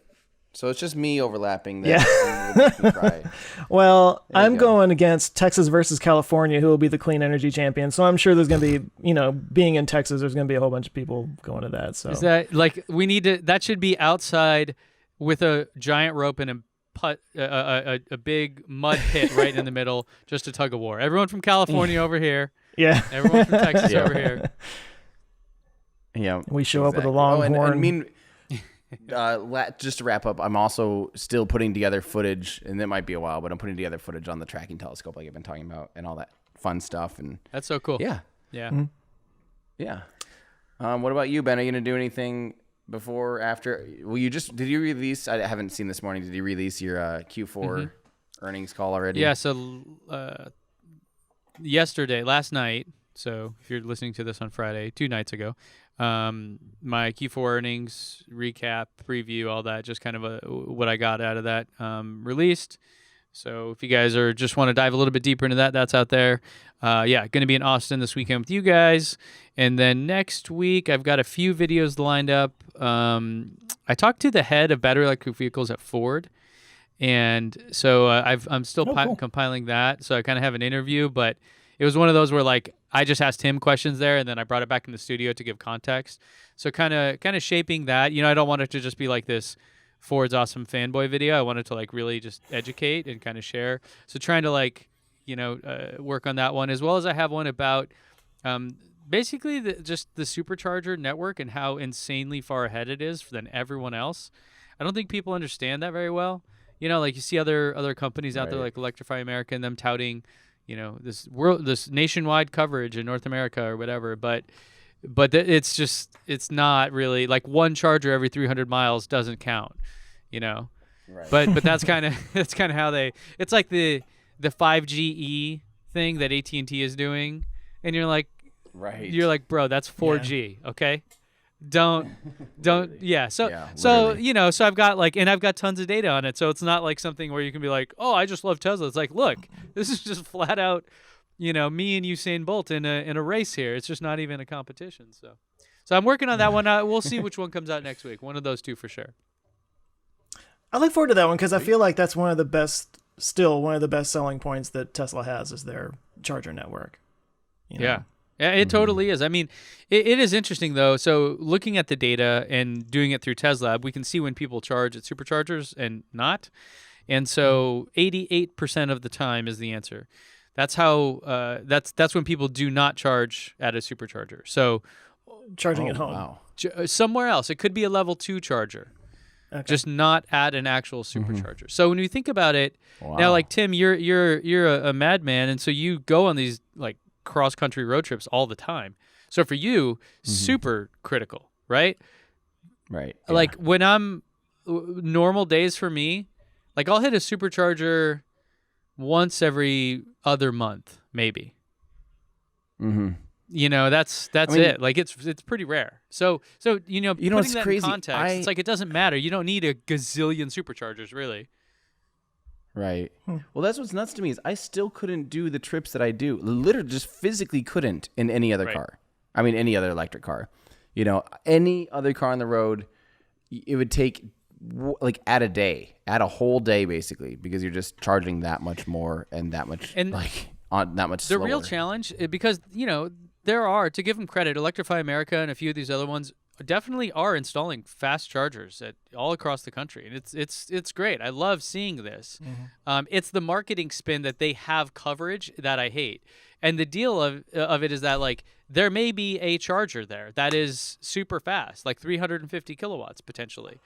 So it's just me overlapping. Yeah. Right. Well, There you I'm go. going against Texas versus California, who will be the clean energy champion. So I'm sure there's going to be, being in Texas, there's going to be a whole bunch of people going to that. So Is that like we need to? That should be outside with a giant rope and a big mud pit right in the middle, just a tug of war. Everyone from California over here. yeah, Everyone from Texas Yeah. over here. Yeah. we show up with a exactly. longhorn. Oh, and I mean, just to wrap up, I'm also still putting together footage, and it might be a while, but I'm putting together footage on the tracking telescope, like I've been talking about, and all that fun stuff. And That's so cool. yeah, Yeah. yeah. What about you, Ben? Are you gonna do anything before, after? Well, did you release? I haven't seen this morning. Did you release your Q4 earnings call already? Yeah. So last night. So if you're listening to this on Friday, 2 nights ago, my Q4 earnings recap, preview, all that, just kind of what I got out of that released. So if you guys just want to dive a little bit deeper into that, that's out there. Going to be in Austin this weekend with you guys. And then next week, I've got a few videos lined up. I talked to the head of battery electric vehicles at Ford. And so I'm still cool. compiling that. So I kind of have an interview, but it was one of those where like I just asked him questions there, and then I brought it back in the studio to give context. So kind of shaping that. I don't want it to just be like this Ford's awesome fanboy video. I wanted to like really just educate and kind of share. So trying to work on that one, as well as I have one about basically just the supercharger network and how insanely far ahead it is than everyone else. I don't think people understand that very well. Like you see other companies out there Right. like Electrify America and them touting, this nationwide coverage in North America or whatever, but it's not really like one charger every 300 miles doesn't count, Right. but that's kind of how it's like the 5GE thing that AT&T is doing, and you're like, bro, that's 4G, okay? Don't yeah. So literally. so I've got and I've got tons of data on it, so it's not like something where you can be like, oh, I just love Tesla. It's like, look, this is just flat out, me and Usain Bolt in a race here. It's just not even a competition. So I'm working on that one. We'll see which one comes out next week. One of those two for sure. I look forward to that one because I feel like that's one of the best selling points that Tesla has is their charger network. Yeah. Yeah, it totally is. I mean, it is interesting, though. So looking at the data and doing it through Tesla, we can see when people charge at superchargers and not. And so 88% of the time is the answer. That's how that's when people do not charge at a supercharger. So Charging at home. Wow. somewhere else. It could be a level 2 charger. Okay. Just not at an actual supercharger. So when you think about it, Wow. now like Tim, you're a madman, and so you go on these like cross country road trips all the time. So for you, super critical, right? Right. Like when I'm normal days for me, like I'll hit a supercharger once every other month, maybe. Mm-hmm. That's I mean- it. Like it's pretty rare. So putting what's that crazy? in context, it's like it doesn't matter. You don't need a gazillion superchargers, really. Right. Well, that's what's nuts to me is I still couldn't do the trips that I do. Literally just physically couldn't in any other car. I mean, any other electric car. You know, any other car on the road, it would take like add a whole day basically, because you're just charging that much more and that much that much slower. The real challenge, because, you know, there are, to give them credit, Electrify America and a few of these other ones definitely are installing fast chargers all across the country, and it's great. I love seeing this. It's the marketing spin that they have coverage that I hate, and the deal of it is that, like, there may be a charger there that is super fast, like 350 kilowatts potentially,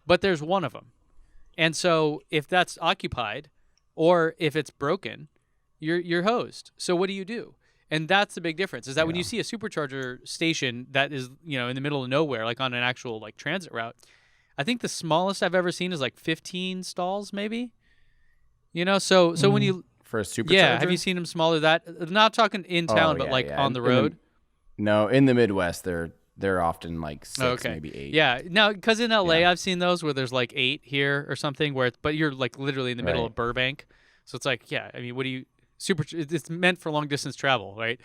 but there's one of them, and so if that's occupied or if it's broken, you're hosed. So what do you do? And that's the big difference, is that when you see a supercharger station that is, you know, in the middle of nowhere, like on an actual like transit route, I think the smallest I've ever seen is like 15 stalls, maybe. You know, so when you for a supercharger, have you seen them smaller? That not talking in town, but like on the road. In the Midwest, they're often like 6, maybe 8. Yeah, now because in LA, I've seen those where there's like 8 here or something, but you're like literally in the middle of Burbank, so it's like, I mean, what do you? It's meant for long distance travel, right?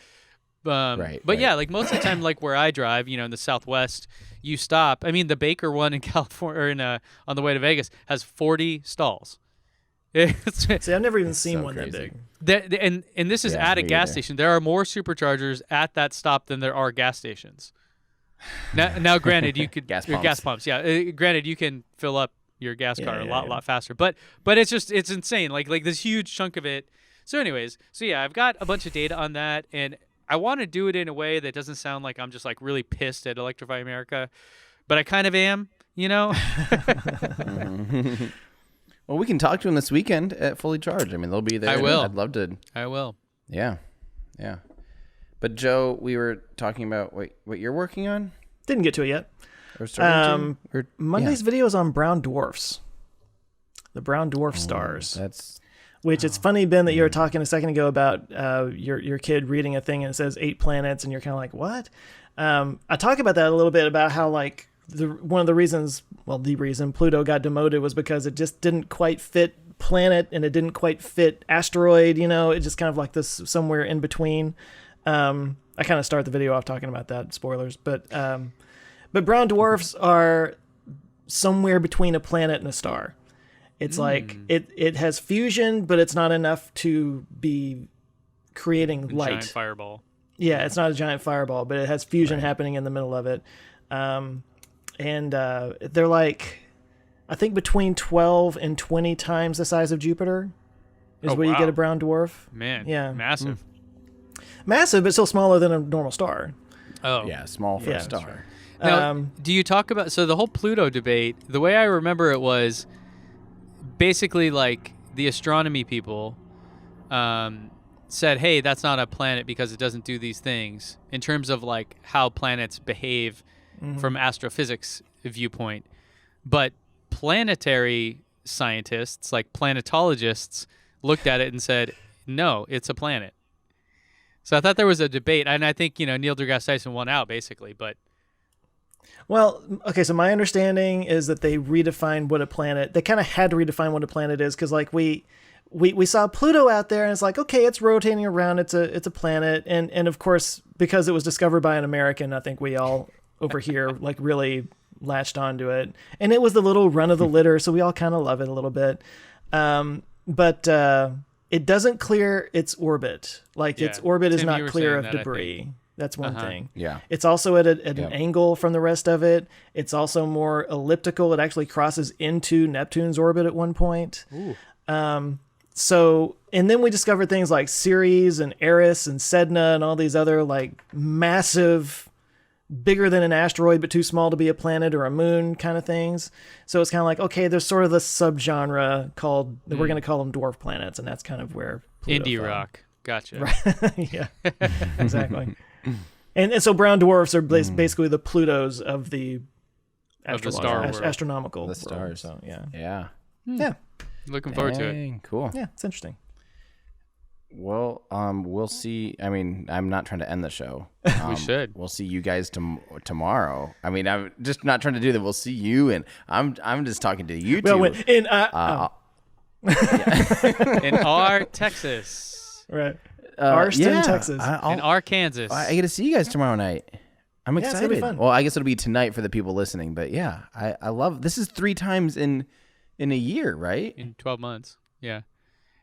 But yeah, like most of the time, like where I drive, you know, in the Southwest, you stop. I mean, the Baker one in California, or on the way to Vegas, has 40 stalls. See, I've never even seen so one crazy. that big. And this is at a gas station. There are more superchargers at that stop than there are gas stations. Now, granted, you could gas pumps. Yeah, granted, you can fill up your gas car a lot faster. But it's insane. Like this huge chunk of it. So anyways, I've got a bunch of data on that, and I want to do it in a way that doesn't sound like I'm just like really pissed at Electrify America, but I kind of am, you know? Well, we can talk to them this weekend at Fully Charged. I mean, they'll be there. I will. I'd love to. I will. Yeah. But Joe, we were talking about what you're working on? Didn't get to it yet. Or starting to? Monday's video is on brown dwarfs. The brown dwarf stars. Which it's funny, Ben, that you were talking a second ago about your kid reading a thing and it says 8 planets, and you're kind of like, what? I talk about that a little bit, about how like one of the reasons Pluto got demoted was because it just didn't quite fit planet and it didn't quite fit asteroid. You know, it just kind of like this somewhere in between. I kind of start the video off talking about that. Spoilers, but brown dwarfs are somewhere between a planet and a star. It's like it has fusion, but it's not enough to be creating light. Giant fireball. Yeah, it's not a giant fireball, but it has fusion happening in the middle of it. And they're like, I think between 12 and 20 times the size of Jupiter is where you get a brown dwarf. Man, yeah, massive. Massive, but still smaller than a normal star. Oh, yeah, small for a star. Now, do you talk about the whole Pluto debate? The way I remember it was basically like the astronomy people said, hey, that's not a planet because it doesn't do these things, in terms of like how planets behave from astrophysics viewpoint. But planetary scientists, like planetologists, looked at it and said, no, it's a planet. So I thought there was a debate, and I think, Neil deGrasse Tyson won out basically, but. Well, okay, so my understanding is that they redefined what a planet, they kind of had to redefine what a planet is, because like we saw Pluto out there and it's like, okay, it's rotating around, it's a planet, and of course, because it was discovered by an American, I think we all over here like really latched onto it, and it was the little run of the litter, so we all kind of love it a little bit, but it doesn't clear its orbit. Like its orbit is not clear of debris. That's one thing. Yeah. It's also at an angle from the rest of it. It's also more elliptical. It actually crosses into Neptune's orbit at one point. Ooh. So, and then we discovered things like Ceres and Eris and Sedna and all these other like massive, bigger than an asteroid but too small to be a planet or a moon kind of things. So it's kind of like, okay, there's sort of this subgenre called, we're going to call them dwarf planets, and that's kind of where Pluto Indie fell. Rock. Gotcha. Right. Yeah, exactly. And so brown dwarfs are basically the Plutos of the star world. Astronomical the stars. World, so yeah. Yeah. Yeah. Looking forward to it. Cool. Yeah, it's interesting. Well, we'll see. I mean, I'm not trying to end the show. We should. We'll see you guys tomorrow. I mean, I'm just not trying to do that. We'll see you, and I'm just talking to you two. in R, Texas. Right. Arston, yeah, Texas. In R, Kansas. I get to see you guys tomorrow night. I'm Yeah, it's gonna be excited. fun. Well, I guess it'll be tonight for the people listening, but yeah, I love this is 3 times in a year, right? in 12 months. Yeah.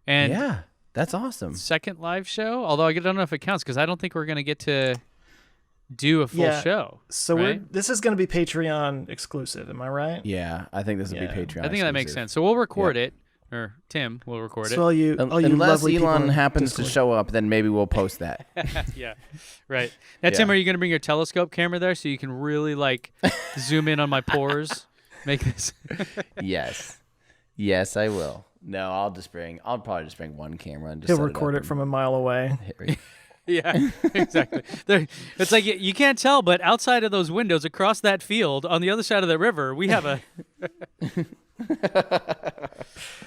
And yeah, that's awesome. second live show, although I don't know if it counts because I don't think we're going to get to do a full Yeah. show. So right? this is going to be Patreon exclusive. Am I right? Yeah, I think this will Yeah. be Patreon. I think that makes exclusive. sense. So we'll record it, or Tim will record So all you Unless lovely people Elon in happens Discord. to show up, then maybe we'll post that. it. Yeah. Right. Now, Tim, Yeah. are you going to bring your telescope camera there so you can really like zoom in on my pores? Make this. Yes, I will. No, I'll probably just bring one camera and just He'll set record up it from a mile away. and- Yeah, exactly. It's like you can't tell, but outside of those windows across that field on the other side of the river, we have a.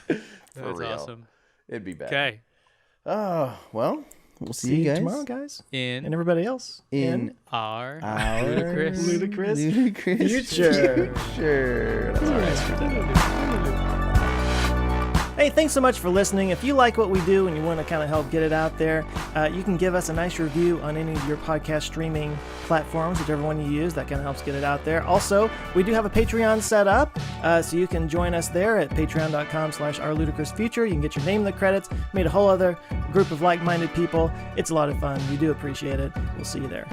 That's real. awesome. It'd be bad. Okay. Oh, well, we'll see, See you guys tomorrow, guys. In And everybody else. in our our ludicrous. Ludicrous future. future. That's all right. Hey, thanks so much for listening. If you like what we do and you want to kind of help get it out there, you can give us a nice review on any of your podcast streaming platforms, whichever one you use. That kind of helps get it out there. Also, we do have a Patreon set up, so you can join us there at patreon.com/ourludicrousfuture. You can get your name in the credits, meet a whole other group of like-minded people. It's a lot of fun. We do appreciate it. We'll see you there.